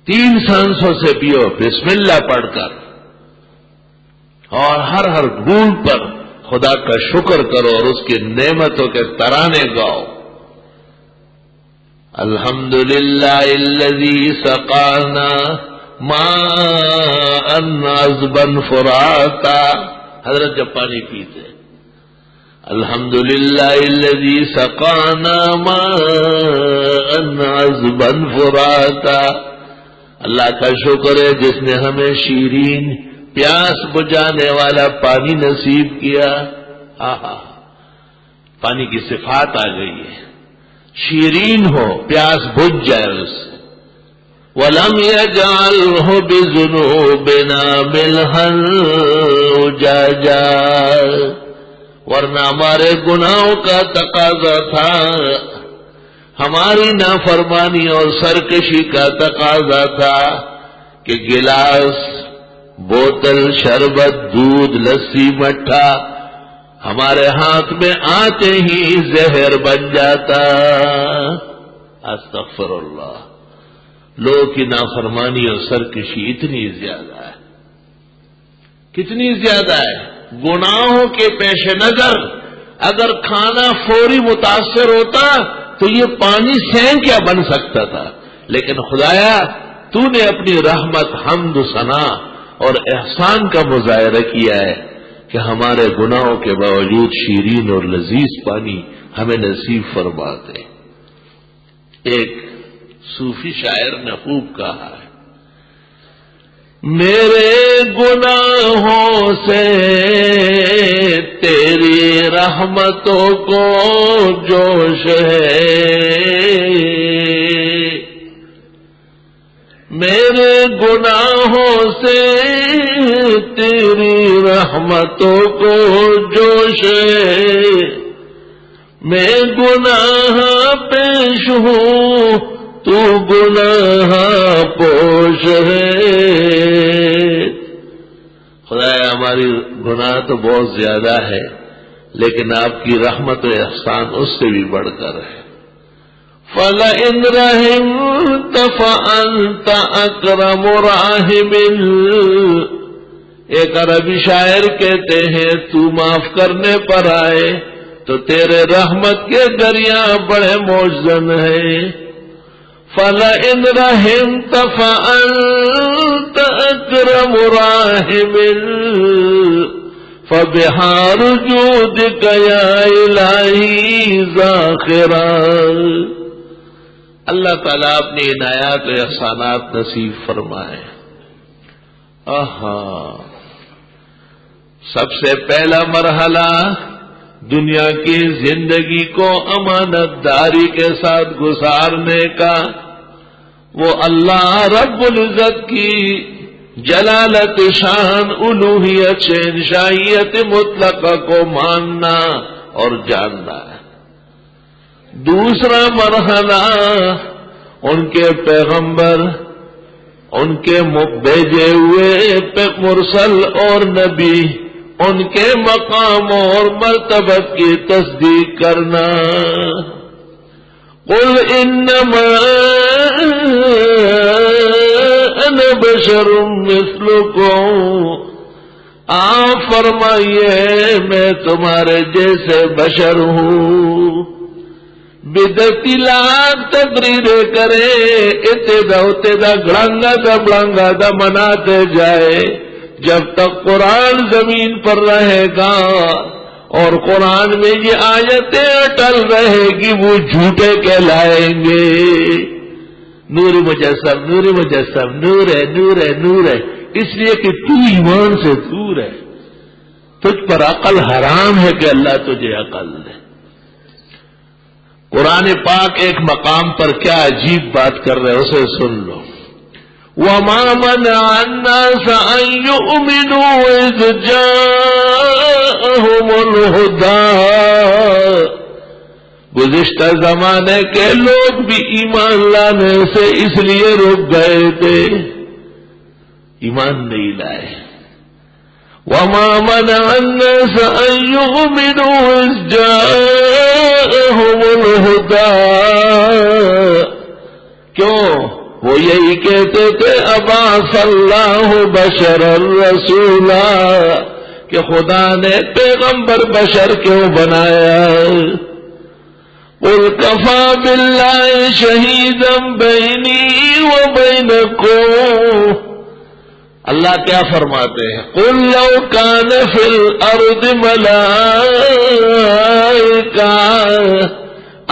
3 سانسوں سے پیو بسم اللہ پڑھ کر، اور ہر گھونٹ پر خدا کا شکر کرو اور اس کی نعمتوں کے ترانے گاؤ. الحمدللہ الذی سقانا ماء عذبا فراتا. حضرت جب پانی پیتے الحمدللہ الذی سقانا ماء عذبا فراتا، اللہ کا شکر ہے جس نے ہمیں شیرین پیاس بجھانے والا پانی نصیب کیا. آہا، پانی کی صفات آ گئی ہے، شیرین ہو، پیاس بجھ جائے اس سے. وَلَمْ يَجْعَلْهُ بِذُنُوبِنَا مِلْحًا أُجَاجًا، ورنہ ہمارے گناہوں کا تقاضا تھا، ہماری نافرمانی اور سرکشی کا تقاضا تھا کہ گلاس، بوتل، شربت، دودھ، لسی، مٹھا ہمارے ہاتھ میں آتے ہی زہر بن جاتا. استغفر اللہ. لوگ کی نافرمانی اور سرکشی اتنی زیادہ ہے، کتنی زیادہ ہے. گناہوں کے پیش نظر اگر کھانا فوری متاثر ہوتا تو یہ پانی سین کیا بن سکتا تھا، لیکن خدایا تو نے اپنی رحمت، حمد و ثنا اور احسان کا مظاہرہ کیا ہے کہ ہمارے گناہوں کے باوجود شیرین اور لذیذ پانی ہمیں نصیب فرماتے. ایک صوفی شاعر نے خوب کہا ہے، میرے گناہوں سے تیری رحمتوں کو جوش ہے، میرے گناہوں سے تیری رحمتوں کو جوش ہے، میں گناہ پیش ہوں تو گناہ پوش ہے. خدایا ہماری گناہ تو بہت زیادہ ہے، لیکن آپ کی رحمت و احسان اس سے بھی بڑھ کر ہے. فَلَئِنْ رَحِمْتَ فَأَنْتَ أَكْرَمُ رَاحِمٍ. ایک عربی شاعر کہتے ہیں تو معاف کرنے پر آئے تو تیرے رحمت کے دریا بڑے موزن ہیں. فَلَئِنْ رَحِمْتَ فَأَنْتَ أَكْرَمُ رَاحِمٍ فَبِحَارُ جُودِكَ يَا إِلَٰهِي زَاخِرًا. اللہ تعالیٰ اپنی عنایات و احسانات نصیب فرمائے. سب سے پہلا مرحلہ دنیا کی زندگی کو امانت داری کے ساتھ گزارنے کا، وہ اللہ رب العزت کی جلالت، شان، الوہیت، شہنشاہیت مطلقہ کو ماننا اور جاننا ہے. دوسرا مرحلہ ان کے پیغمبر، ان کے بھیجے ہوئے مرسل اور نبی، ان کے مقام اور مرتبت کی تصدیق کرنا. قل انما انا بشر مثلکم، آپ فرمائیے میں تمہارے جیسے بشر ہوں. بدعتی لاکھ تقریریں کرے اتدا گڑنگا دا مناتے جائے، جب تک قرآن زمین پر رہے گا اور قرآن میں یہ آیتیں اٹل رہے گی وہ جھوٹے کہلائیں گے۔ نور مجسم، نور مجسم، نور ہے، نور ہے، نور ہے، اس لیے کہ تو ایمان سے دور ہے، تجھ پر عقل حرام ہے کہ اللہ تجھے عقل دے۔ قرآن پاک ایک مقام پر کیا عجیب بات کر رہے اسے سن لو۔ وَمَا مَنَعَ النَّاسَ أَن يُؤْمِنُوا إِذْ جَاءَهُمُ الْهُدَىٰ، گزشتہ زمانے کے لوگ بھی ایمان لانے سے اس لیے رک گئے تھے، ایمان نہیں لائے۔ وَمَا مَنَعَ النَّاسَ أَن يُؤْمِنُوا إِذْ جَاءَهُمُ الْهُدَىٰ، کیوں؟ وہ یہی کہتے تھے ابعث اللہ بشرا رسولا، کہ خدا نے پیغمبر بشر کیوں بنایا؟ قل کفی باللہ شہیدا بینی وبینکم، اللہ کیا فرماتے ہیں؟ قل لو کان فی الارض ملائکہ،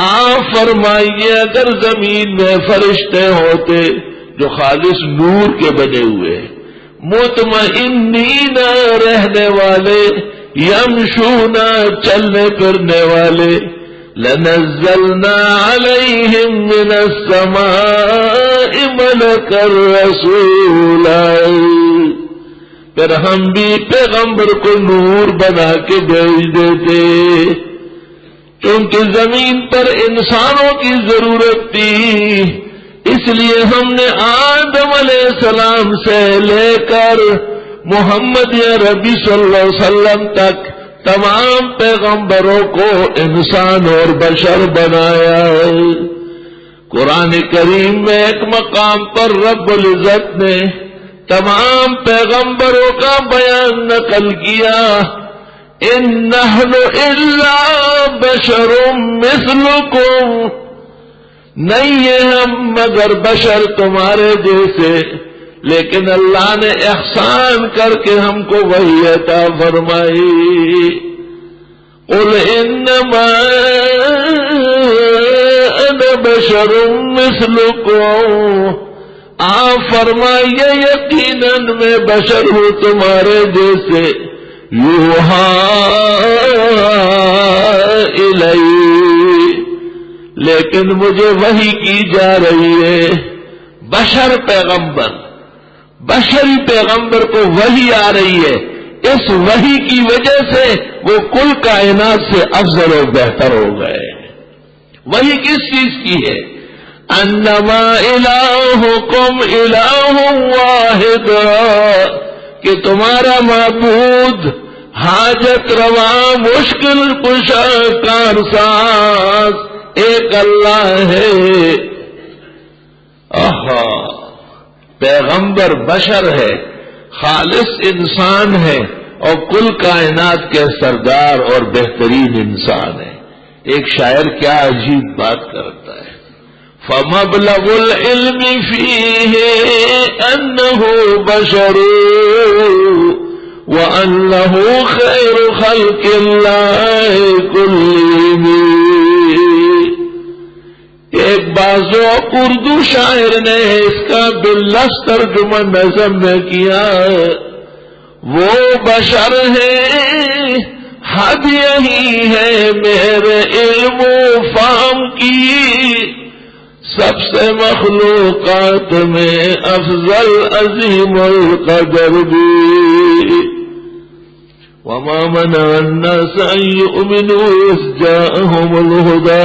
آپ فرمائیے اگر زمین میں فرشتے ہوتے جو خالص نور کے بنے ہوئے مطمئنین رہنے والے، یمشونا چلنے پھرنے والے، لنزلنا علیہم من السماء ملکا رسولا، پھر ہم بھی پیغمبر کو نور بنا کے بھیج دیتے، کیونکہ زمین پر انسانوں کی ضرورت تھی، اس لیے ہم نے آدم علیہ السلام سے لے کر محمد عربی صلی اللہ علیہ وسلم تک تمام پیغمبروں کو انسان اور بشر بنایا۔ قرآن کریم میں ایک مقام پر رب العزت نے تمام پیغمبروں کا بیان نقل کیا، ان نحن الا بشر مثلکم، نہیں ہے ہم مگر بشر تمہارے جیسے، لیکن اللہ نے احسان کر کے ہم کو وحی عطا فرمائی۔ قل انما انا بشر مثلکم، آپ فرمائیے یقیناً میں بشر ہوں تمہارے جیسے، یوحیٰ الی، لیکن مجھے وحی کی جا رہی ہے۔ بشر پیغمبر، بشری پیغمبر کو وحی آ رہی ہے، اس وحی کی وجہ سے وہ کل کائنات سے افضل و بہتر ہو گئے۔ وحی کس چیز کی ہے؟ انما الہکم الہ واحد، کہ تمہارا معبود حاجت روا مشکل کشا کارساز ایک اللہ ہے۔ پیغمبر بشر ہے، خالص انسان ہے، اور کل کائنات کے سردار اور بہترین انسان ہے۔ ایک شاعر کیا عجیب بات کرتا ہے، فَمَبْلَغُ الْعِلْمِ فِيهِ أَنَّهُ بَشَرٌ وَأَنَّهُ خَيْرُ خَلْقِ اللَّهِ كُلِّهِمْ۔ ایک بازوق اردو شاعر نے اس کا باللفظ ترجمہ نظم میں کیا، وہ بشر ہے، حد یہی ہے میرے علم و فہم کی، سب سے مخلوقات میں افضل عظیم القدر بھی۔ وما منع الناس ان يؤمنوا اذ جاءهم الهدى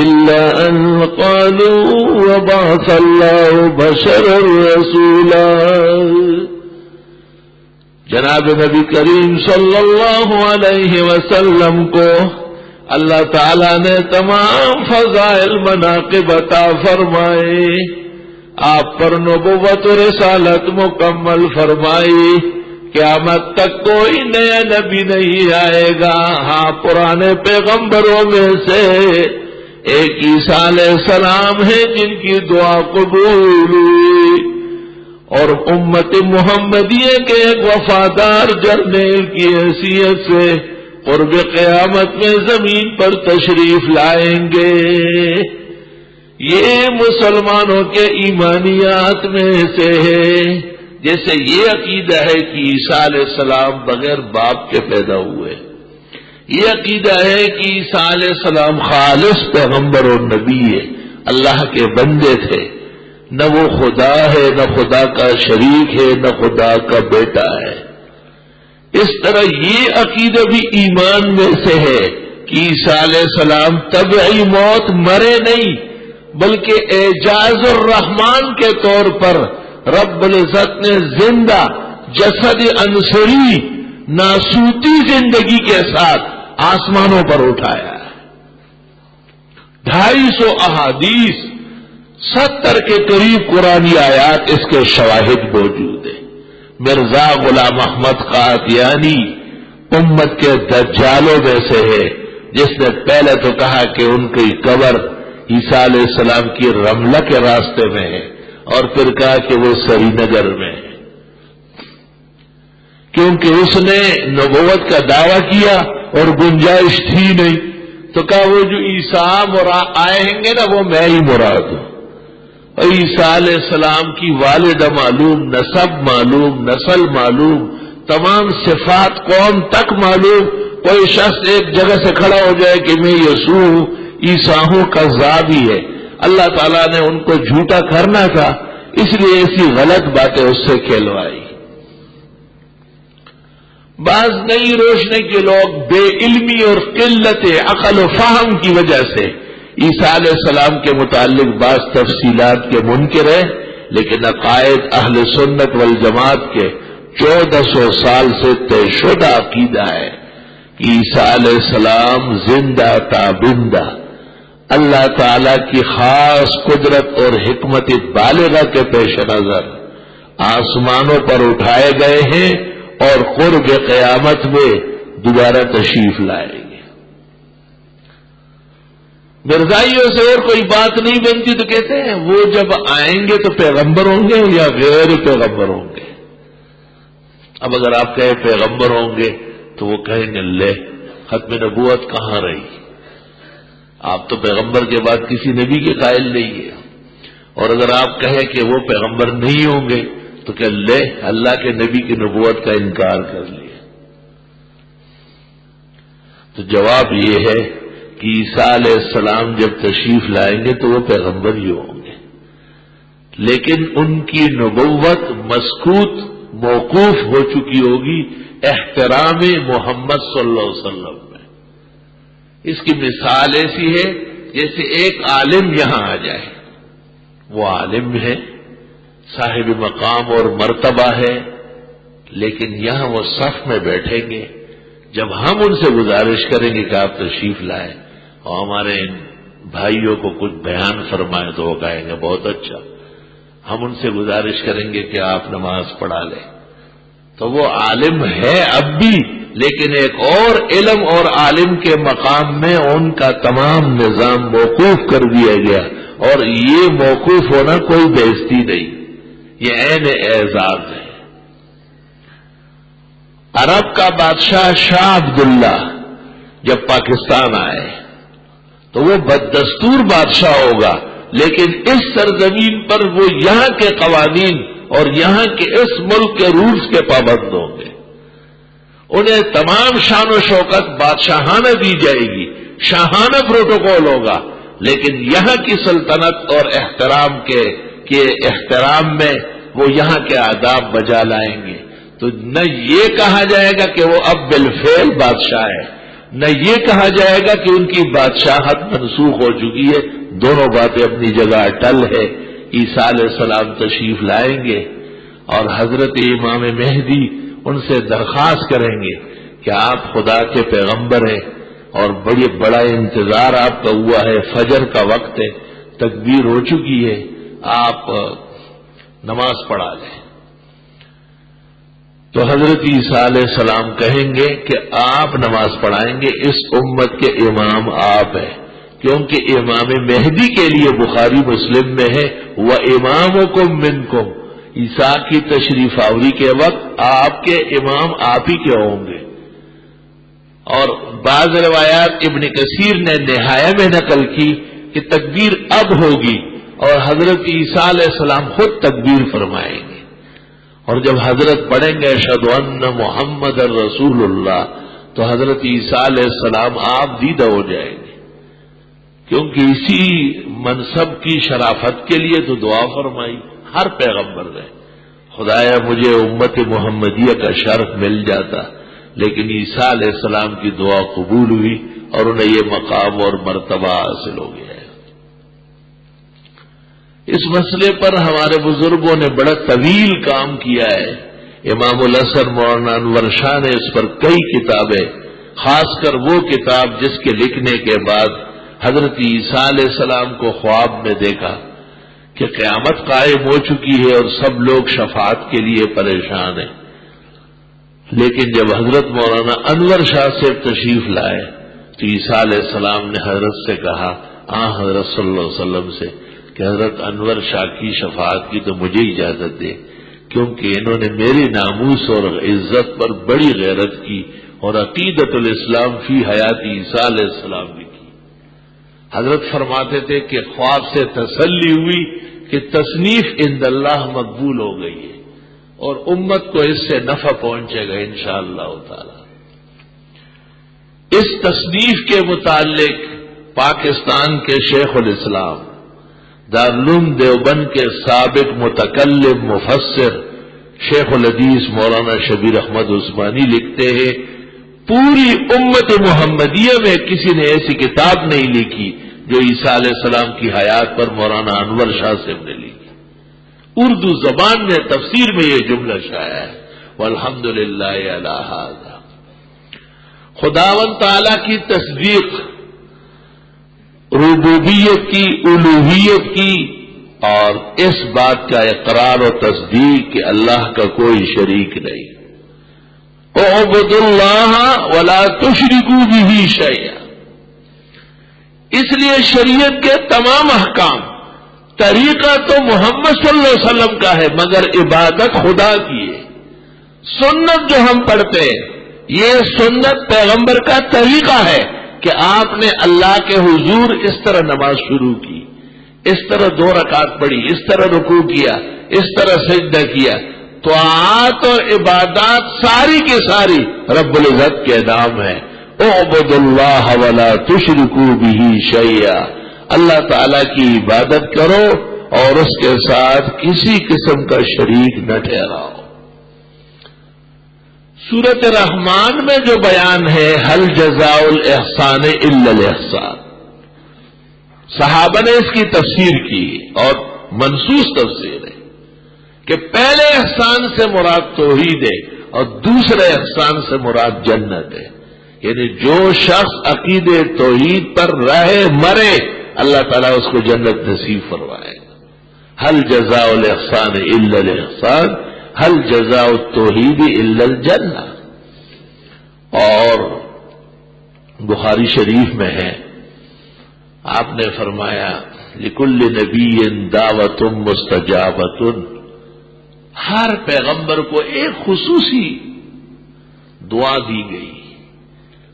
الا ان قالوا وبعث الله بشرا رسولا۔ جناب نبی کریم صلی اللہ علیہ وسلم کو اللہ تعالیٰ نے تمام فضائل مناقب عطا فرمائے، آپ پر نبوت و رسالت مکمل فرمائی، قیامت تک کوئی نیا نبی نہیں آئے گا، ہاں پرانے پیغمبروں میں سے ایک عیسیٰ علیہ السلام ہیں جن کی دعا قبول ہوئی، اور امت محمدیہ کے ایک وفادار جرنیل کی حیثیت سے قرب قیامت میں زمین پر تشریف لائیں گے۔ یہ مسلمانوں کے ایمانیات میں سے ہے، جیسے یہ عقیدہ ہے کہ عیسیٰ علیہ السلام بغیر باپ کے پیدا ہوئے، یہ عقیدہ ہے کہ عیسیٰ علیہ السلام خالص پیغمبر اور نبی ہے، اللہ کے بندے تھے، نہ وہ خدا ہے، نہ خدا کا شریک ہے، نہ خدا کا بیٹا ہے۔ اس طرح یہ عقیدہ بھی ایمان میں سے ہے کہ عیسیٰ علیہ السلام طبعی موت مرے نہیں، بلکہ اعجاز الرحمان کے طور پر رب العزت نے زندہ جسد عنصری ناسوتی زندگی کے ساتھ آسمانوں پر اٹھایا ہے۔ 250 احادیث، 70 کے قریب قرآنی آیات اس کے شواہد موجود ہیں۔ مرزا غلام احمد قادیانی امت کے دجالوں میں سے ہے، جس نے پہلے تو کہا کہ ان کی قبر عیسیٰ علیہ السلام کی رملہ کے راستے میں ہے، اور پھر کہا کہ وہ سری نگر میں ہے، کیونکہ اس نے نبوت کا دعویٰ کیا اور گنجائش تھی نہیں، تو کہا وہ جو عیسیٰ آئیں گے نا وہ میں ہی مراد ہوں۔ اور عیسیٰ علیہ السلام کی والدہ معلوم، نسب معلوم، نسل معلوم، تمام صفات قوم تک معلوم۔ کوئی شخص ایک جگہ سے کھڑا ہو جائے کہ میں یسوع ہوں، عیسیٰ ہوں، کذاب ہی ہے۔ اللہ تعالیٰ نے ان کو جھوٹا کرنا تھا، اس لیے ایسی غلط باتیں اس سے کھلوائی۔ بعض نئی روشنی کے لوگ بے علمی اور قلت عقل و فہم کی وجہ سے عیسیٰ علیہ السلام کے متعلق بعض تفصیلات کے منکر ہیں، لیکن عقائد اہل سنت والجماعت کے 1400 سال سے طے شدہ عقیدہ ہے کہ عیسیٰ علیہ السلام زندہ تابندہ اللہ تعالی کی خاص قدرت اور حکمت بالغہ کے پیش نظر آسمانوں پر اٹھائے گئے ہیں اور قرب قیامت میں دوبارہ تشریف لائیں گے۔ مرزائیوں سے اور کوئی بات نہیں بنتی تو کہتے ہیں وہ جب آئیں گے تو پیغمبر ہوں گے یا غیر پیغمبر ہوں گے۔ اب اگر آپ کہیں پیغمبر ہوں گے تو وہ کہیں گے لے ختم نبوت کہاں رہی، آپ تو پیغمبر کے بعد کسی نبی کے قائل نہیں ہے۔ اور اگر آپ کہیں کہ وہ پیغمبر نہیں ہوں گے تو کہ لے اللہ کے نبی کی نبوت کا انکار کر لیا۔ تو جواب یہ ہے کہ عیسیٰ علیہ السلام جب تشریف لائیں گے تو وہ پیغمبر ہی ہوں گے، لیکن ان کی نبوت مسکوت موقوف ہو چکی ہوگی احترام محمد صلی اللہ علیہ وسلم میں۔ اس کی مثال ایسی ہے جیسے ایک عالم یہاں آ جائے، وہ عالم ہے، صاحب مقام اور مرتبہ ہے، لیکن یہاں وہ صف میں بیٹھیں گے۔ جب ہم ان سے گزارش کریں گے کہ آپ تشریف لائیں اور ہمارے بھائیوں کو کچھ بیان فرمائیں تو وہ کہیں گے بہت اچھا۔ ہم ان سے گزارش کریں گے کہ آپ نماز پڑھا لیں، تو وہ عالم ہے اب بھی، لیکن ایک اور علم اور عالم کے مقام میں ان کا تمام نظام موقوف کر دیا گیا، اور یہ موقوف ہونا کوئی بےعزتی نہیں، یہ عین اعزاز ہے۔ عرب کا بادشاہ شاہ عبداللہ جب پاکستان آئے تو وہ بددستور بادشاہ ہوگا، لیکن اس سرزمین پر وہ یہاں کے قوانین اور یہاں کے اس ملک کے رولز کے پابند ہوں گے۔ انہیں تمام شان و شوکت بادشاہانہ دی جائے گی، شاہانہ پروٹوکول ہوگا، لیکن یہاں کی سلطنت اور احترام کے احترام میں وہ یہاں کے آداب بجا لائیں گے۔ تو نہ یہ کہا جائے گا کہ وہ اب بالفعل بادشاہ ہے، نہ یہ کہا جائے گا کہ ان کی بادشاہت منسوخ ہو چکی ہے، دونوں باتیں اپنی جگہ اٹل ہے۔ عیسیٰ علیہ السلام تشریف لائیں گے اور حضرت امام مہدی ان سے درخواست کریں گے کہ آپ خدا کے پیغمبر ہیں اور بڑا انتظار آپ کا ہوا ہے، فجر کا وقت ہے، تکبیر ہو چکی ہے، آپ نماز پڑھا لیں۔ تو حضرت عیسیٰ علیہ السلام کہیں گے کہ آپ نماز پڑھائیں گے، اس امت کے امام آپ ہیں، کیونکہ امام مہدی کے لیے بخاری مسلم میں ہے وَإِمَامُكُم مِّنكُم، عیسیٰ کی تشریف آوری کے وقت آپ کے امام آپ ہی کے ہوں گے. اور بعض روایات ابن کثیر نے نہایہ میں نقل کی کہ تکبیر اب ہوگی اور حضرت عیسیٰ علیہ السلام خود تکبیر فرمائیں گے، اور جب حضرت پڑھیں گے اشہد ان محمد رسول اللہ تو حضرت عیسیٰ علیہ السلام آپ دیدہ ہو جائیں گے، کیونکہ اسی منصب کی شرافت کے لیے تو دعا فرمائی ہر پیغمبر نے، خدایا مجھے امت محمدیہ کا شرف مل جاتا، لیکن عیسیٰ علیہ السلام کی دعا قبول ہوئی اور انہیں یہ مقام اور مرتبہ حاصل ہو گیا ہے. اس مسئلے پر ہمارے بزرگوں نے بڑا طویل کام کیا ہے. امام الحسن مولانا انور شاہ نے اس پر کئی کتابیں، خاص کر وہ کتاب جس کے لکھنے کے بعد حضرت عیسیٰ علیہ السلام کو خواب میں دیکھا کہ قیامت قائم ہو چکی ہے اور سب لوگ شفاعت کے لیے پریشان ہیں، لیکن جب حضرت مولانا انور شاہ سے تشریف لائے تو عیسیٰ علیہ السلام نے حضرت سے کہا، حضرت صلی اللہ علیہ وسلم سے، کہ حضرت انور شاہ کی شفاعت کی تو مجھے اجازت دے، کیونکہ انہوں نے میری ناموس اور عزت پر بڑی غیرت کی اور عقیدت الاسلام فی حیات عیسیٰ علیہ السلام بھی کی. حضرت فرماتے تھے کہ خواب سے تسلی ہوئی کہ تصنیف عند اللہ مقبول ہو گئی ہے اور امت کو اس سے نفع پہنچے گا انشاءاللہ تعالی. اس تصنیف کے متعلق پاکستان کے شیخ الاسلام دارالعلوم دیوبند کے سابق متکلم مفسر شیخ الحدیث مولانا شبیر احمد عثمانی لکھتے ہیں، پوری امت محمدیہ میں کسی نے ایسی کتاب نہیں لکھی جو عیسیٰ علیہ السلام کی حیات پر مولانا انور شاہ صاحب نے لکھی. اردو زبان میں تفسیر میں یہ جملہ شائع ہے، والحمدللہ علی ھذا. خداوند تعالی کی تصدیق، ربوبیت کی، الوہیت کی، اور اس بات کا اقرار و تصدیق کہ اللہ کا کوئی شریک نہیں. اعبدوا اللہ ولا تشرکوا بہ شیئا. اس لیے شریعت کے تمام احکام، طریقہ تو محمد صلی اللہ علیہ وسلم کا ہے مگر عبادت خدا کی ہے. سنت جو ہم پڑھتے ہیں یہ سنت پیغمبر کا طریقہ ہے کہ آپ نے اللہ کے حضور اس طرح نماز شروع کی، اس طرح 2 رکعت پڑھی، اس طرح رکوع کیا، اس طرح سجدہ کیا. طاعات اور عبادات ساری کی ساری رب العزت کے نام ہے. اعبدوا اللہ ولا تشرکوا بہ شیئا. اللہ تعالی کی عبادت کرو اور اس کے ساتھ کسی قسم کا شریک نہ ٹھہراؤ. سورۃ رحمان میں جو بیان ہے هل جزاء الاحسان الا الاحسان، صحابہ نے اس کی تفسیر کی اور منصوص تفسیر ہے کہ پہلے احسان سے مراد توحید ہے اور دوسرے احسان سے مراد جنت ہے. یعنی جو شخص عقید توحید پر رہے مرے اللہ تعالیٰ اس کو جنت نصیب فرمائے گا. هل جزاء الاحسان الا الاحسان هل جزاء التوحید الا الجنہ. اور بخاری شریف میں ہے، آپ نے فرمایا لکل نبی دعوت مستجابۃ. ہر پیغمبر کو ایک خصوصی دعا دی گئی،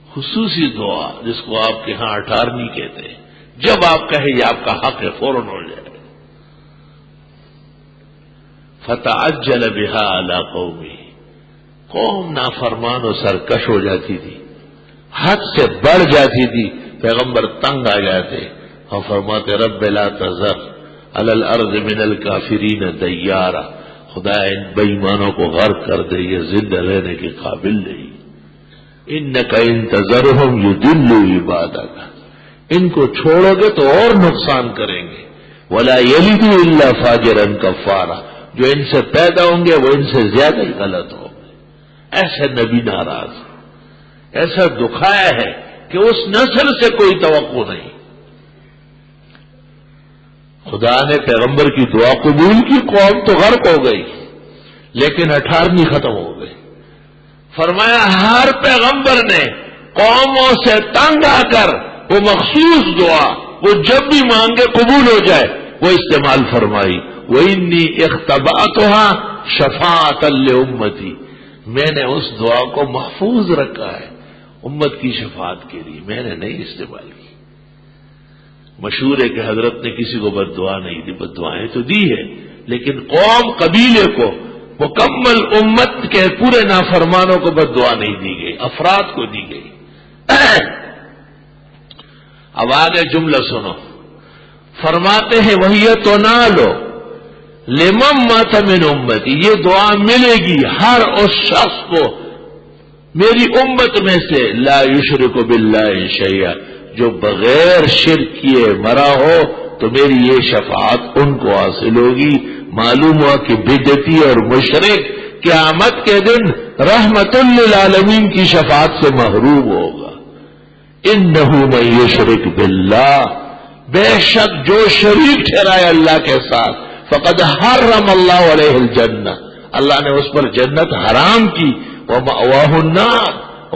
خصوصی دعا جس کو آپ کے ہاں 18ویں کہتے ہیں. جب آپ کہیں یہ آپ کا حق ہے فوراً ہو جائے. فتعجل بها علی قومی، قوم نافرمان و سرکش ہو جاتی تھی، حد سے بڑھ جاتی تھی، پیغمبر تنگ آ جاتے اور فرماتے رب لا تذر علی الارض من الکافرین دیارا. خدا ان بے ایمانوں کو غرق کر دے، یہ زندہ رہنے کے قابل نہیں. انک ان تذرہم یضلوا عبادک، ان کو چھوڑو گے تو اور نقصان کریں گے. ولا یلدوا الا فاجرا کفارا، جو ان سے پیدا ہوں گے وہ ان سے زیادہ ہی غلط ہوں گے. ایسے نبی ناراض، ایسا دکھایا ہے کہ اس نسل سے کوئی توقع نہیں. خدا نے پیغمبر کی دعا قبول کی، قوم تو غرق ہو گئی لیکن 18ویں ختم ہو گئی. فرمایا ہر پیغمبر نے قوموں سے تنگ آ کر وہ مخصوص دعا وہ جب بھی مانگے قبول ہو جائے وہ استعمال فرمائی. وَإِنِّي اخْتَبَأْتُهَا شَفَاعَةً لِأُمَّتِي، میں نے اس دعا کو محفوظ رکھا ہے امت کی شفاعت کے لیے، میں نے نہیں استعمال کی. مشہور ہے کہ حضرت نے کسی کو بد دعا نہیں دی، بد دعائیں تو دی ہے لیکن قوم قبیلے کو مکمل امت کے پورے نافرمانوں کو بد دعا نہیں دی گئی، افراد کو دی گئی. اب آگے جملہ سنو، فرماتے ہیں وَهِيَ تُنَالُ لِمَن مَّاتَ مِنْ أُمَّتِي، یہ دعا ملے گی ہر اس شخص کو میری امت میں سے لا یشرک باللہ شیئا، جو بغیر شرک کیے مرا ہو تو میری یہ شفاعت ان کو حاصل ہوگی. معلوم ہوا کہ بدعتی اور مشرک قیامت کے دن رحمت للعالمین کی شفاعت سے محروم ہوگا. انہ من یشرک باللہ، بے شک جو شریک ٹھہرائے اللہ کے ساتھ، فقد حرم اللہ علیہ الجنہ، اللہ نے اس پر جنت حرام کی. ومأواہ النار،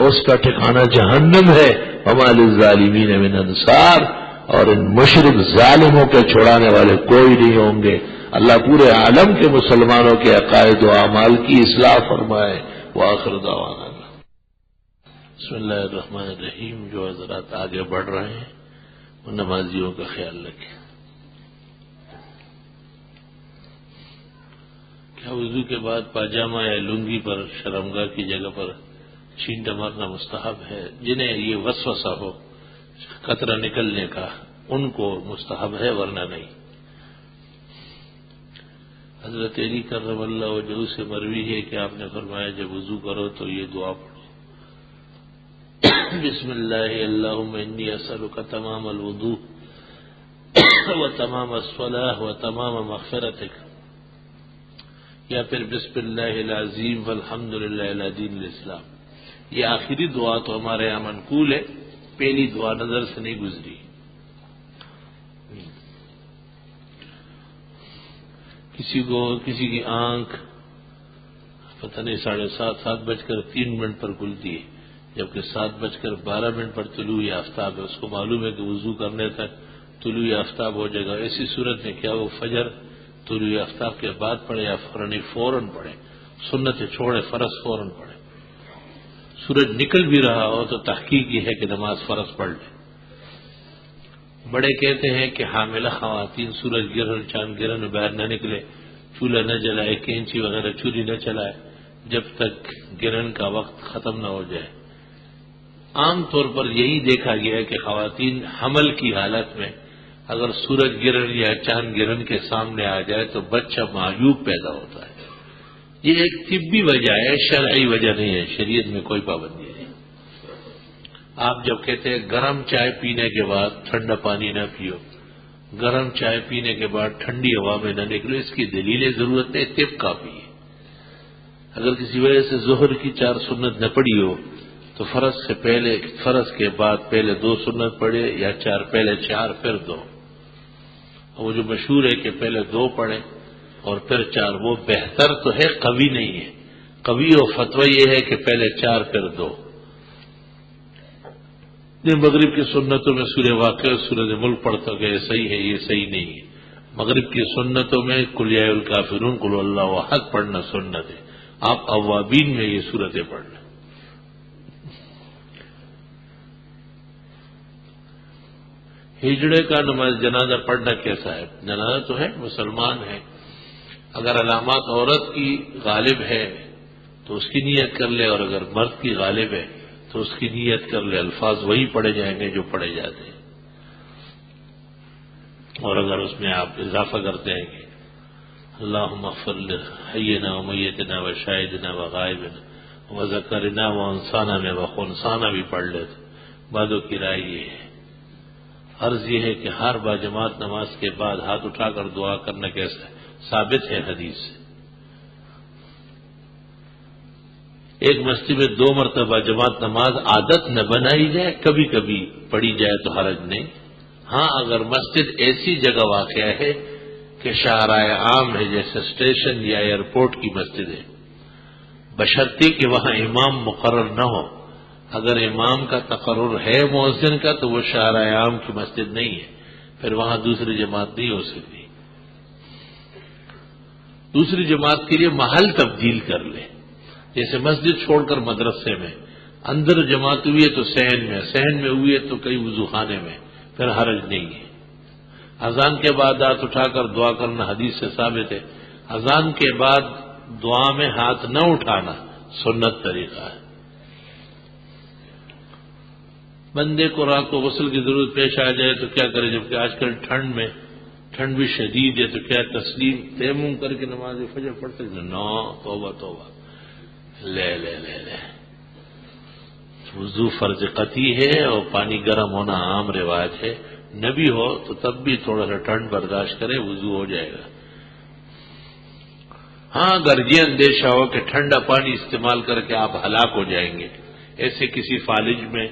اس کا ٹھکانہ جہنم ہے. وما للظالمین من انصار، اور ان مشرک ظالموں کے چھڑانے والے کوئی نہیں ہوں گے. اللہ پورے عالم کے مسلمانوں کے عقائد و اعمال کی اصلاح فرمائے. وآخر دعوانا بسم اللہ الرحمن الرحیم. جو حضرات آگے بڑھ رہے ہیں وہ نمازیوں کا خیال رکھیں. کیا وضو کے بعد پاجامہ یا لنگی پر شرمگاہ کی جگہ پر چھینٹا مارنا مستحب ہے؟ جنہیں یہ وسوسہ ہو قطرہ نکلنے کا ان کو مستحب ہے، ورنہ نہیں. حضرت علی کرم اللہ وجہہ سے مروی ہے کہ آپ نے فرمایا جب وضو کرو تو یہ دعا پڑھو، بسم اللہ اللہم انی اسألک تمام الوضوء و تمام الصلاح و تمام مغفرتک، یا پھر بسم اللہ العظیم والحمد للہ علی دین الاسلام. یہ آخری دعا تو ہمارے یہاں منقول ہے، پہلی دعا نظر سے نہیں گزری. کسی کی آنکھ پتہ نہیں 7:03 پر کھلتی ہے، جبکہ 7:12 پر طلوع آفتاب ہے. اس کو معلوم ہے کہ وضو کرنے تک طلوع آفتاب ہو جائے گا. ایسی صورت میں کیا وہ فجر طلوع آفتاب کے بعد پڑھے یا فوراً پڑھے؟ سنت چھوڑے، فرض فوراً پڑھے. سورج نکل بھی رہا ہو تو تحقیق یہ ہے کہ نماز فرض پڑھ لے. بڑے کہتے ہیں کہ حاملہ خواتین سورج گرہن چاند گرہن میں باہر نہ نکلے، چولہا نہ جلائے، کینچی وغیرہ چھری نہ چلائے جب تک گرہن کا وقت ختم نہ ہو جائے. عام طور پر یہی دیکھا گیا ہے کہ خواتین حمل کی حالت میں اگر سورج گرہن یا چاند گرہن کے سامنے آ جائے تو بچہ معیوب پیدا ہوتا ہے. یہ ایک طبی وجہ ہے، شرعی وجہ نہیں ہے. شریعت میں کوئی پابندی نہیں. آپ جب کہتے ہیں گرم چائے پینے کے بعد ٹھنڈا پانی نہ پیو، گرم چائے پینے کے بعد ٹھنڈی ہوا میں نہ نکلو، اس کی دلیل ضرورت نہیں، طب کافی ہے. اگر کسی وجہ سے ظہر کی 4 سنت نہ پڑی ہو تو فرض کے بعد پہلے 2 سنت پڑھے، یا 4 پہلے 4 پھر 2. وہ جو مشہور ہے کہ پہلے 2 پڑھیں اور پھر 4، وہ بہتر تو ہے، قوی نہیں ہے. قوی و فتوی یہ ہے کہ پہلے 4 پھر 2. مغرب کی سنتوں میں سورہ واقعہ اور سورہ ملک پڑھتا کہ یہ صحیح ہے، یہ صحیح نہیں ہے. مغرب کی سنتوں میں قل یا الکافرون قل اللہ احد پڑھنا سنت ہے. آپ اوابین میں یہ سورتیں پڑھ لیں. ہجڑے کا نماز جنازہ پڑھنا کیسا ہے؟ جنازہ تو ہے، مسلمان ہے. اگر علامات عورت کی غالب ہے تو اس کی نیت کر لے، اور اگر مرد کی غالب ہے تو اس کی نیت کر لے. الفاظ وہی پڑھے جائیں گے جو پڑھے جاتے ہیں. اور اگر اس میں آپ اضافہ کرتے ہیں کہ اللہم اغفر لحینا و میتنا و شاہدنا و غائبنا و ذکرنا و انسانا میں وخنسانا بھی پڑھ لے. تو بعدوں کی رائے یہ ہے. عرض یہ ہے کہ ہر باجماعت نماز کے بعد ہاتھ اٹھا کر دعا کرنا کیسا ہے؟ ثابت ہے حدیث سے. ایک مسجد میں 2 مرتبہ جماعت نماز عادت نہ بنائی جائے، کبھی کبھی پڑھی جائے تو حرج نہیں. ہاں اگر مسجد ایسی جگہ واقع ہے کہ شاہراہ عام ہے، جیسے اسٹیشن یا ایئرپورٹ کی مسجد ہے، بشرطے کہ وہاں امام مقرر نہ ہو، اگر امام کا تقرر ہے مؤذن کا تو وہ شارع عام کی مسجد نہیں ہے، پھر وہاں دوسری جماعت نہیں ہو سکتی۔ دوسری جماعت کے لیے محل تبدیل کر لے، جیسے مسجد چھوڑ کر مدرسے میں، اندر جماعت ہوئی ہے تو صحن میں ہوئی ہے تو کئی وضو خانے میں، پھر حرج نہیں ہے۔ اذان کے بعد ہاتھ اٹھا کر دعا کرنا حدیث سے ثابت ہے، اذان کے بعد دعا میں ہاتھ نہ اٹھانا سنت طریقہ ہے۔ بندے کو رات کو غسل کی ضرورت پیش آ جائے تو کیا کرے، جبکہ آج کل ٹھنڈ بھی شدید ہے، تو کیا تسلیم تیمم کر کے نماز فجر پڑھ سکتے؟ نو، توبہ توبہ، لے لے لے لے وضو فرض قطعی ہے اور پانی گرم ہونا عام رواج ہے، نبی ہو تو تب بھی تھوڑا سا ٹھنڈ برداشت کرے، وضو ہو جائے گا۔ ہاں اگر یہ اندیشہ ہو کہ ٹھنڈا پانی استعمال کر کے آپ ہلاک ہو جائیں گے، ایسے کسی فالج میں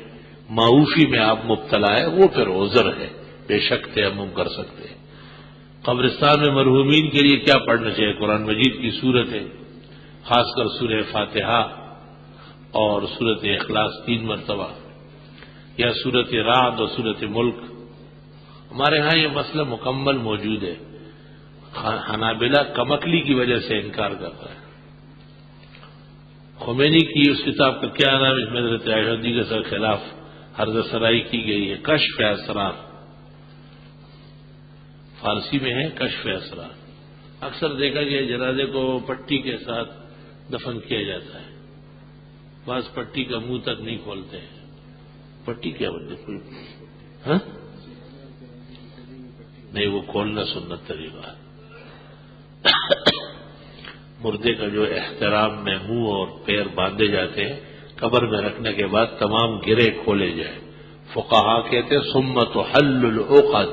معوفی میں آپ مبتلا ہے، وہ پھر عذر ہے، بے شک تیمم کر سکتے ہیں۔ قبرستان میں مرحومین کے لیے کیا پڑھنا چاہیے؟ قرآن مجید کی صورت ہے، خاص کر سورہ فاتحہ اور سورت اخلاص 3 مرتبہ، یا سورت رعد اور سورت ملک۔ ہمارے ہاں یہ مسئلہ مکمل موجود ہے، حنابلہ کمکلی کی وجہ سے انکار کرتا ہے۔ خمینی کی اس کتاب کا کیا نام، اس میں حضرت عائشہ دیگر کے خلاف حرز سرائی کی گئی ہے، کشف اسرار، فارسی میں ہے کشف اسرار۔ اکثر دیکھا گیا جنازے کو پٹی کے ساتھ دفن کیا جاتا ہے، بعض پٹی کا منہ تک نہیں کھولتے ہیں۔ پٹی کیا بولتے؟ ہاں نہیں، وہ کھولنا سنت طریقہ ہے۔ مردے کا جو احترام میں منہ اور پیر باندھے جاتے ہیں، قبر میں رکھنے کے بعد تمام گرے کھولے جائیں۔ فقہا کہتے ہیں ثم تحل العقد،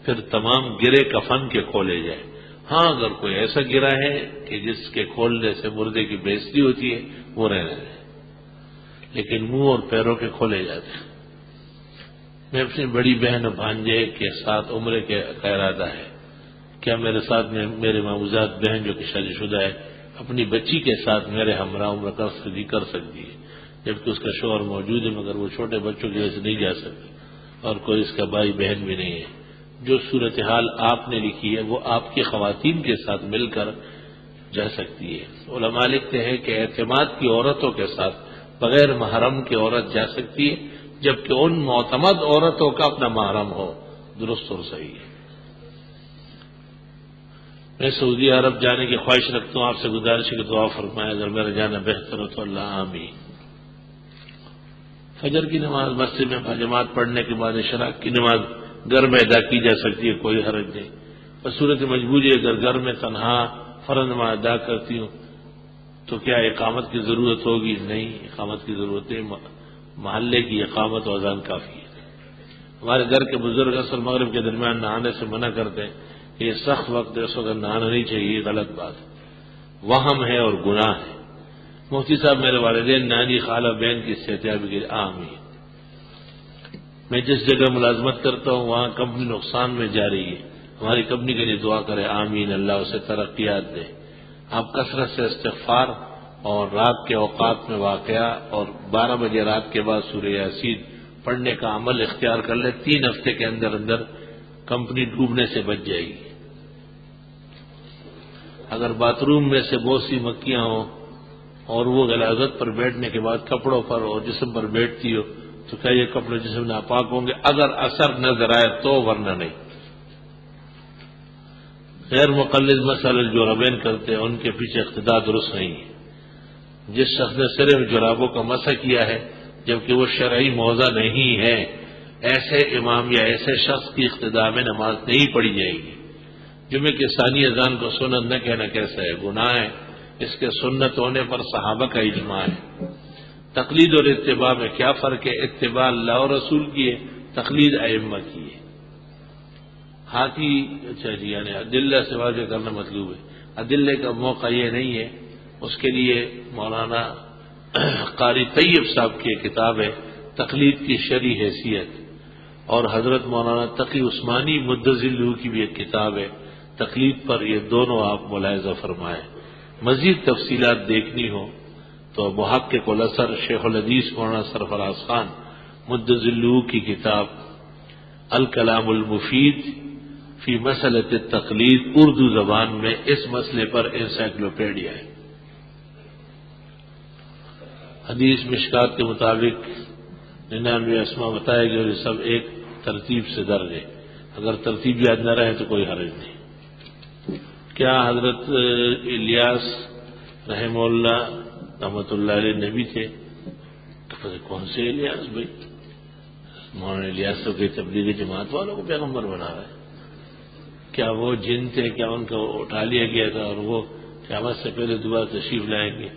پھر تمام گرے کفن کے کھولے جائیں۔ ہاں اگر کوئی ایسا گرا ہے کہ جس کے کھولنے سے مردے کی بے عزتی ہوتی ہے، وہ رہنے دیں، لیکن منہ اور پیروں کے کھولے جاتے ہیں۔ میں اپنی بڑی بہن بھانجے کے ساتھ عمرے کا ارادہ ہے، کیا میرے ساتھ میرے معموزات بہن جو کہ شادی شدہ ہے اپنی بچی کے ساتھ میرے ہمراہ عمرہ کر سکتی ہے، جبکہ اس کا شوہر موجود ہے، مگر وہ چھوٹے بچوں کی وجہ سے نہیں جا سکتی اور کوئی اس کا بھائی بہن بھی نہیں ہے۔ جو صورتحال آپ نے لکھی ہے وہ آپ کی خواتین کے ساتھ مل کر جا سکتی ہے۔ علماء لکھتے ہیں کہ اعتماد کی عورتوں کے ساتھ بغیر محرم کی عورت جا سکتی ہے، جبکہ ان معتمد عورتوں کا اپنا محرم ہو، درست اور صحیح ہے۔ میں سعودی عرب جانے کی خواہش رکھتا ہوں، آپ سے گزارش ہے کہ دعا فرمائے، اگر میرا جانا بہتر ہو تو اللہ آمین۔ فجر کی نماز مسجد میں جماعت پڑھنے کے بعد اشراق کی نماز گھر میں ادا کی جا سکتی ہے، کوئی حرج نہیں۔ بصورت مجبوری اگر گھر میں تنہا فرض نماز ادا کرتی ہوں تو کیا اقامت کی ضرورت ہوگی؟ نہیں، اقامت کی ضرورت نہیں، محلے کی اقامت و اذان کافی ہے۔ ہمارے گھر کے بزرگ عصر مغرب کے درمیان نہانے سے منع کرتے ہیں، یہ سخت وقت ہے، اس وقت نہانا نہیں چاہیے، یہ غلط بات ہے، وہم ہے اور گناہ ہے۔ مفتی صاحب میرے والدین، نانی، خالہ، بہن کی صحتیابی کے لیے آمین۔ میں جس جگہ ملازمت کرتا ہوں وہاں کمپنی نقصان میں جا رہی ہے، ہماری کمپنی کے لیے دعا کرے، آمین، اللہ اسے ترقیات دے۔ آپ کثرت سے استغفار اور رات کے اوقات میں واقعہ اور 12 بجے رات کے بعد سورہ یاسین پڑھنے کا عمل اختیار کر لیں، 3 ہفتے کے اندر اندر کمپنی ڈوبنے سے بچ جائے گی۔ اگر باتھ روم میں سے بہت سی مکھیاں ہوں اور وہ غلاظت پر بیٹھنے کے بعد کپڑوں پر اور جسم پر بیٹھتی ہو تو کیا یہ کپڑے جسم ناپاک ہوں گے؟ اگر اثر نظر آئے تو، ورنہ نہیں۔ غیر مقلد مسئلہ الجوربین کرتے ہیں، ان کے پیچھے اقتداء درست نہیں ہے۔ جس شخص نے صرف جرابوں کا مسح کیا ہے جبکہ وہ شرعی موضع نہیں ہے، ایسے امام یا ایسے شخص کی اقتداء میں نماز نہیں پڑھی جائے گی۔ جمعے کے ثانی اذان کو سنت نہ کہنا کیسا ہے؟ گناہ ہے، اس کے سنت ہونے پر صحابہ کا اجماع ہے۔ تقلید اور اتباع میں کیا فرق ہے؟ اتباع اللہ اور رسول کی ہے، تقلید ائمہ کی ہے۔ ہاتھی اچھا جی، یعنی ادلہ سے واضح کرنا مطلوب ہے، ادلے کا موقع یہ نہیں ہے، اس کے لیے مولانا قاری طیب صاحب کی کتاب ہے تقلید کی شرعی حیثیت، اور حضرت مولانا تقی عثمانی مدظلہ کی بھی ایک کتاب ہے تقلید پر، یہ دونوں آپ ملاحظہ فرمائیں۔ مزید تفصیلات دیکھنی ہو تو محقق الاسر شیخ الحدیث مولانا سرفراز خان مدظلہ کی کتاب الکلام المفید فی مسئلۃ التقلید اردو زبان میں اس مسئلے پر انسائکلوپیڈیا ہے. حدیث مشکات کے مطابق 99 اسما بتائے گئے اور یہ سب ایک ترتیب سے درج ہے. اگر ترتیب یاد نہ رہے تو کوئی حرج نہیں. کیا حضرت الیاس رحمہ اللہ رحمۃ اللہ علیہ نبی تھے؟ کون سے الیاس بھائی؟ مولانا الیاس تو کہ تبلیغی جماعت والوں کو پیغمبر بنا رہا ہے. کیا وہ جن تھے؟ کیا ان کو اٹھا لیا گیا تھا اور وہ قیامت سے پہلے دوبارہ تشریف لائیں گے؟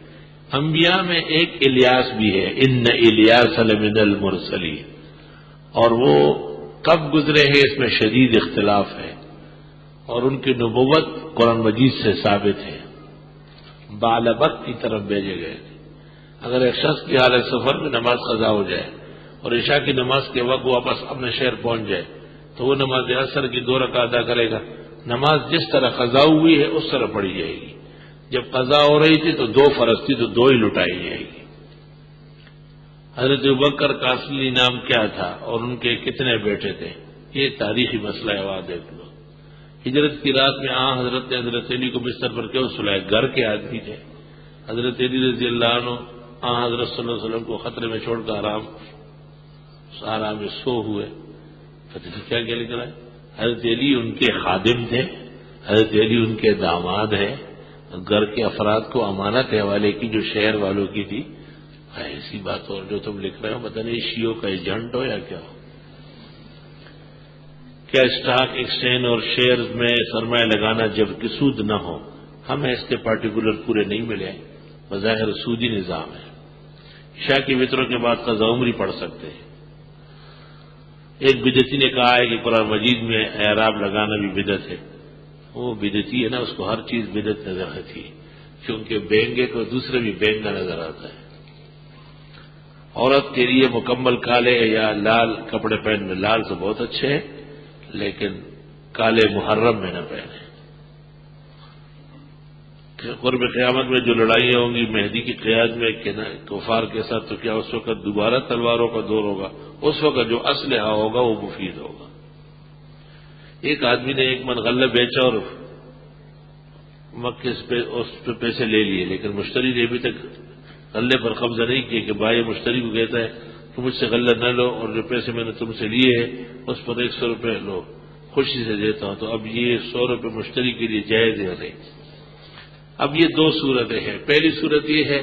انبیاء میں ایک الیاس بھی ہے، ان الیاس لمن المرسلین، اور وہ کب گزرے ہیں اس میں شدید اختلاف ہے، اور ان کی نبوت قرآن مجید سے ثابت ہے. بالابق کی طرف بھیجے گئے. اگر ایک شخص کی حالت سفر میں نماز قضا ہو جائے اور عشاء کی نماز کے وقت واپس اپنے شہر پہنچ جائے تو وہ نماز عصر کی 2 رکعت ادا کرے گا. نماز جس طرح قضا ہوئی ہے اس طرح پڑھی جائے گی. جب قضا ہو رہی تھی تو 2 فرض تھی تو 2 ہی لٹائی جائے گی. حضرت ابوبکر کا اصلی نام کیا تھا اور ان کے کتنے بیٹے تھے؟ یہ تاریخی مسئلہ ہے. وہاں دیکھ لو. ہجرت کی رات میں حضرت نے حضرت علی کو بستر پر کیوں سلایا؟ گھر کے آدمی تھے. حضرت علی رضی اللہ عنہ حضرت صلی اللہ علیہ وسلم کو خطرے میں چھوڑ کر آرام میں سو ہوئے. پتہ نہیں کیا لکھا ہے. حضرت علی ان کے خادم تھے، حضرت علی ان کے داماد ہیں. گھر کے افراد کو امانت حوالے کی جو شہر والوں کی تھی. ایسی بات اور جو تم لکھ رہے ہو پتہ نہیں شیعوں کا ایجنٹ ہو یا کیا ہو. کیا اسٹاک ایکسچینج اور شیئر میں سرمایہ لگانا جبکہ سود نہ ہو؟ ہمیں اس کے پارٹیکولر پورے نہیں ملے. بظاہر سودی نظام ہے. عشاء کی وطروں کے بعد قضا عمری پڑھ سکتے ہیں. ایک بدعتی نے کہا ہے کہ قرآن مجید میں اعراب لگانا بھی بدعت ہے. وہ بدعتی ہے نا، اس کو ہر چیز بدعت نظر آتی ہے، کیونکہ بینگے کو دوسرے بھی بینگا نظر آتا ہے. عورت کے لیے مکمل کالے یا لال کپڑے پہننے. لال تو بہت اچھے ہیں لیکن کالے محرم میں نہ پہنے. قرب قیامت میں جو لڑائیاں ہوں گی مہدی کی قیادت میں کفار کے ساتھ، تو کیا اس وقت دوبارہ تلواروں کا دور ہوگا؟ اس وقت جو اسلحہ ہوگا وہ مفید ہوگا. ایک آدمی نے 1 من غلہ بیچا اور مکے سے اس پہ پیسے لے لیے، لیکن مشتری نے ابھی تک غلے پر قبضہ نہیں کیا کہ بھائی مشتری کو کہتا ہے کہ مجھ سے غلہ نہ لو اور جو پیسے میں نے تم سے لیے ہیں اس پر 100 روپے لو، خوشی سے دیتا ہوں. تو اب یہ 100 روپے مشتری کے لیے جائز ہے نہیں. اب یہ 2 صورتیں ہیں. پہلی صورت یہ ہے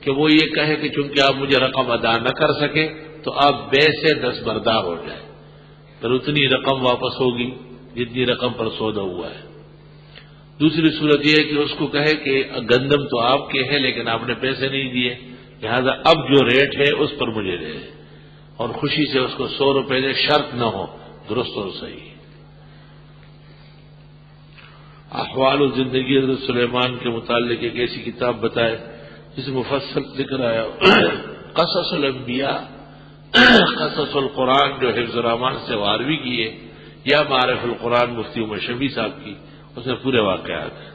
کہ وہ یہ کہے کہ چونکہ آپ مجھے رقم ادا نہ کر سکے تو آپ بے سے دستبردار ہو جائیں، پھر اتنی رقم واپس ہوگی جتنی رقم پر سودا ہوا ہے. دوسری صورت یہ ہے کہ اس کو کہے کہ گندم تو آپ کے ہیں لیکن آپ نے پیسے نہیں دیے، لہذا اب جو ریٹ ہے اس پر مجھے دے دیں، اور خوشی سے اس کو 100 روپے دے، شرط نہ ہو، درست اور صحیح. احوال و زندگی حضرت سلیمان کے متعلق ایک ایسی کتاب بتائے جس میں مفصل ذکر آیا. قصص الانبیاء، قصص القرآن جو حفظ الرحمان سے 12ویں کی ہے، یا معرف القرآن مفتی عمر شفیع صاحب کی، اس میں پورے واقعات ہیں.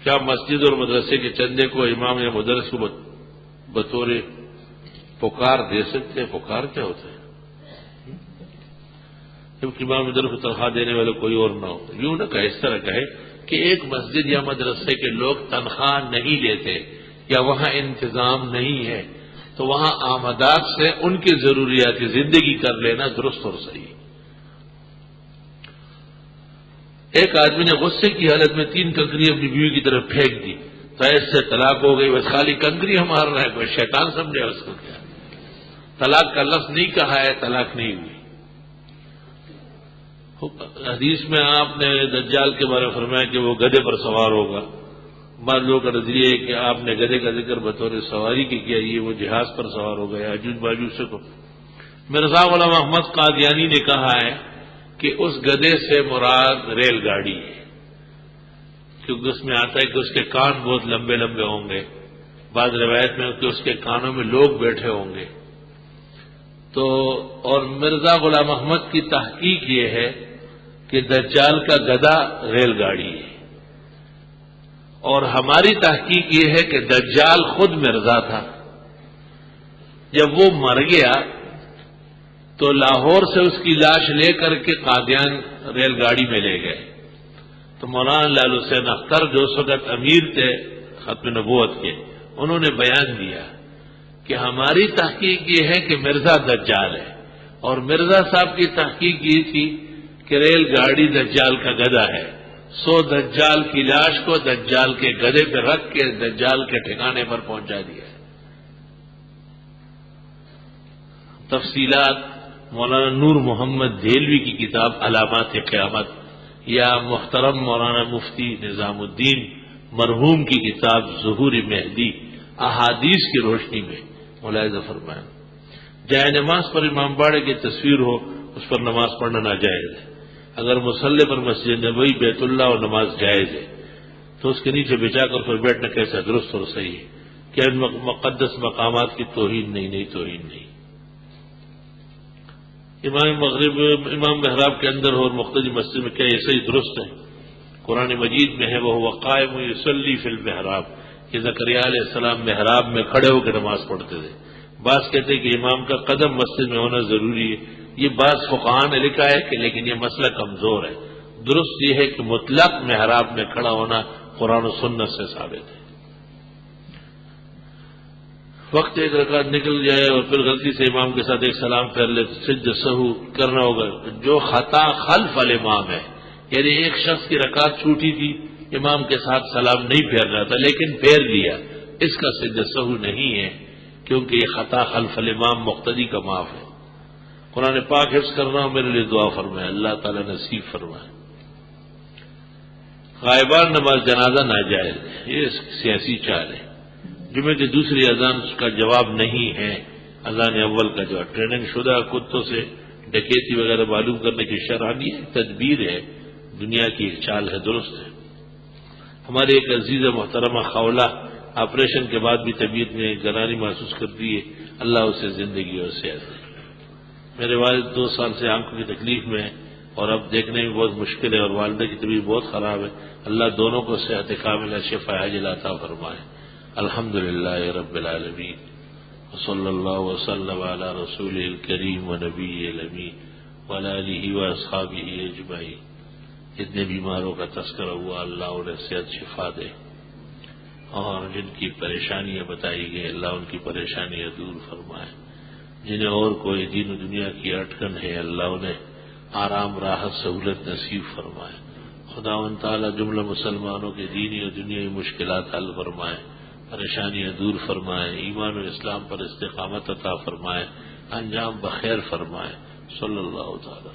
کیا مسجد اور مدرسے کے چندے کو امام یا مدرس کو بطور پکار دے سکتے ہیں؟ پکار کیا ہوتا ہے؟ جبکہ امام مدرس کو تنخواہ دینے والے کوئی اور نہ ہو. یوں نہ کہے، اس طرح کہے کہ ایک مسجد یا مدرسے کے لوگ تنخواہ نہیں لیتے یا وہاں انتظام نہیں ہے تو وہاں آمدات سے ان کی ضروریات زندگی کر لینا درست اور صحیح. ایک آدمی نے غصے کی حالت میں 3 کنکری اپنی بیوی کی طرف پھینک دی تو اس سے طلاق ہو گئی. بس خالی کنکری مار رہا ہے، کوئی شیطان سمجھے اس کو کیا؟ طلاق کا لفظ نہیں کہا ہے، طلاق نہیں ہوئی. حدیث میں آپ نے دجال کے بارے میں فرمایا کہ وہ گدھے پر سوار ہوگا. بعض لوگوں کا نظریہ ہے کہ آپ نے گدھے کا ذکر بطور سواری کی کیا، یہ وہ جہاز پر سوار ہوگا یا یاجوج ماجوج سے کو. مرزا غلام احمد قادیانی نے کہا ہے کہ اس گدھے سے مراد ریل گاڑی ہے، کیونکہ اس میں آتا ہے کہ اس کے کان بہت لمبے لمبے ہوں گے. بعض روایت میں کہ اس کے کانوں میں لوگ بیٹھے ہوں گے. تو اور مرزا غلام احمد کی تحقیق یہ ہے کہ دجال کا گدھا ریل گاڑی ہے، اور ہماری تحقیق یہ ہے کہ دجال خود مرزا تھا. جب وہ مر گیا تو لاہور سے اس کی لاش لے کر کے قادیان ریل گاڑی میں لے گئے. تو مولانا لال حسین اختر جو اس وقت امیر تھے ختم نبوت کے، انہوں نے بیان دیا کہ ہماری تحقیق یہ ہے کہ مرزا دجال ہے، اور مرزا صاحب کی تحقیق یہ تھی کہ ریل گاڑی دجال کا گدھا ہے، سو دجال کی لاش کو دجال کے گدھے پہ رکھ کے دجال کے ٹھکانے پر پہنچا دیا. تفصیلات مولانا نور محمد دہلوی کی کتاب علامات قیامت، یا محترم مولانا مفتی نظام الدین مرحوم کی کتاب ظہور مہدی احادیث کی روشنی میں ملاحظہ فرمائیں. جائے نماز پر امام باڑے کی تصویر ہو اس پر نماز پڑھنا ناجائز ہے. اگر مصلی پر مسجد نبوی بیت اللہ اور نماز جائز ہے تو اس کے نیچے بچا کر پھر بیٹھنا کیسا درست اور صحیح ہے؟ کیا ان مقدس مقامات کی توہین نہیں توہین نہیں. امام مغرب امام محراب کے اندر ہو اور مقتدی مسجد میں کیا یہ صحیح درست ہے؟ قرآن مجید میں ہے وہ قائم یصلی فی المحراب کہ زکریا علیہ السلام محراب میں کھڑے ہو کے نماز پڑھتے تھے. بعض کہتے ہیں کہ امام کا قدم مسجد میں ہونا ضروری ہے. یہ بعض فقہاء نے لکھا ہے کہ لیکن یہ مسئلہ کمزور ہے. درست یہ ہے کہ مطلق محراب میں کھڑا ہونا قرآن و سنت سے ثابت ہے. وقت ایک رکعت نکل جائے اور پھر غلطی سے امام کے ساتھ ایک سلام پھیر لے تو سجدہ سہو کرنا ہوگا. جو خطا خلف الامام ہے، یعنی ایک شخص کی رکعت چھوٹی تھی، امام کے ساتھ سلام نہیں پھیر رہا تھا لیکن پھیر لیا، اس کا سجدہ سہو نہیں ہے کیونکہ یہ خطا خلف الامام مقتدی کا معاف ہے. قرآن پاک حفظ کرنا ہو میرے لیے دعا فرمائے، اللہ تعالی نصیب فرمائے. غائبان نماز جنازہ ناجائز ہے، یہ سیاسی چال ہے. جمعے کی دوسری اذان اس کا جواب نہیں ہے، اذان اول کا جواب. ٹریننگ شدہ کتوں سے ڈکیتی وغیرہ معلوم کرنے کی شرح نہیں ہے، تدبیر ہے، دنیا کی ایک چال ہے، درست ہے. ہماری ایک عزیز محترمہ خولہ آپریشن کے بعد بھی طبیعت میں گرانی محسوس کرتی ہے، اللہ اسے زندگی اور صحت دے. میرے والد 2 سال سے آنکھوں کی تکلیف میں ہیں اور اب دیکھنے میں بہت مشکل ہے، اور والدہ کی طبیعت بہت خراب ہے. اللہ دونوں کو صحت کاملہ شفا عاجلہ عطا فرمائے. الحمدللہ رب العالمین وصلی اللہ وسلم علی رسول الکریم و نبی الامین وعلی آلہ واصحابہ اجمعین. جتنے بیماروں کا تذکرہ ہوا اللہ انہیں صحت شفا دے، اور جن کی پریشانیاں بتائی گئی اللہ ان کی پریشانیاں دور فرمائے. جنہیں اور کوئی دین و دنیا کی اٹکن ہے اللہ انہیں آرام راحت سہولت نصیب فرمائے. خداوند تعالی جملہ مسلمانوں کے دینی اور دنیاوی مشکلات حل فرمائے، پریشانیاں دور فرمائے، ایمان و اسلام پر استقامت عطا فرمائے، انجام بخیر فرمائے. صلی اللہ تعالی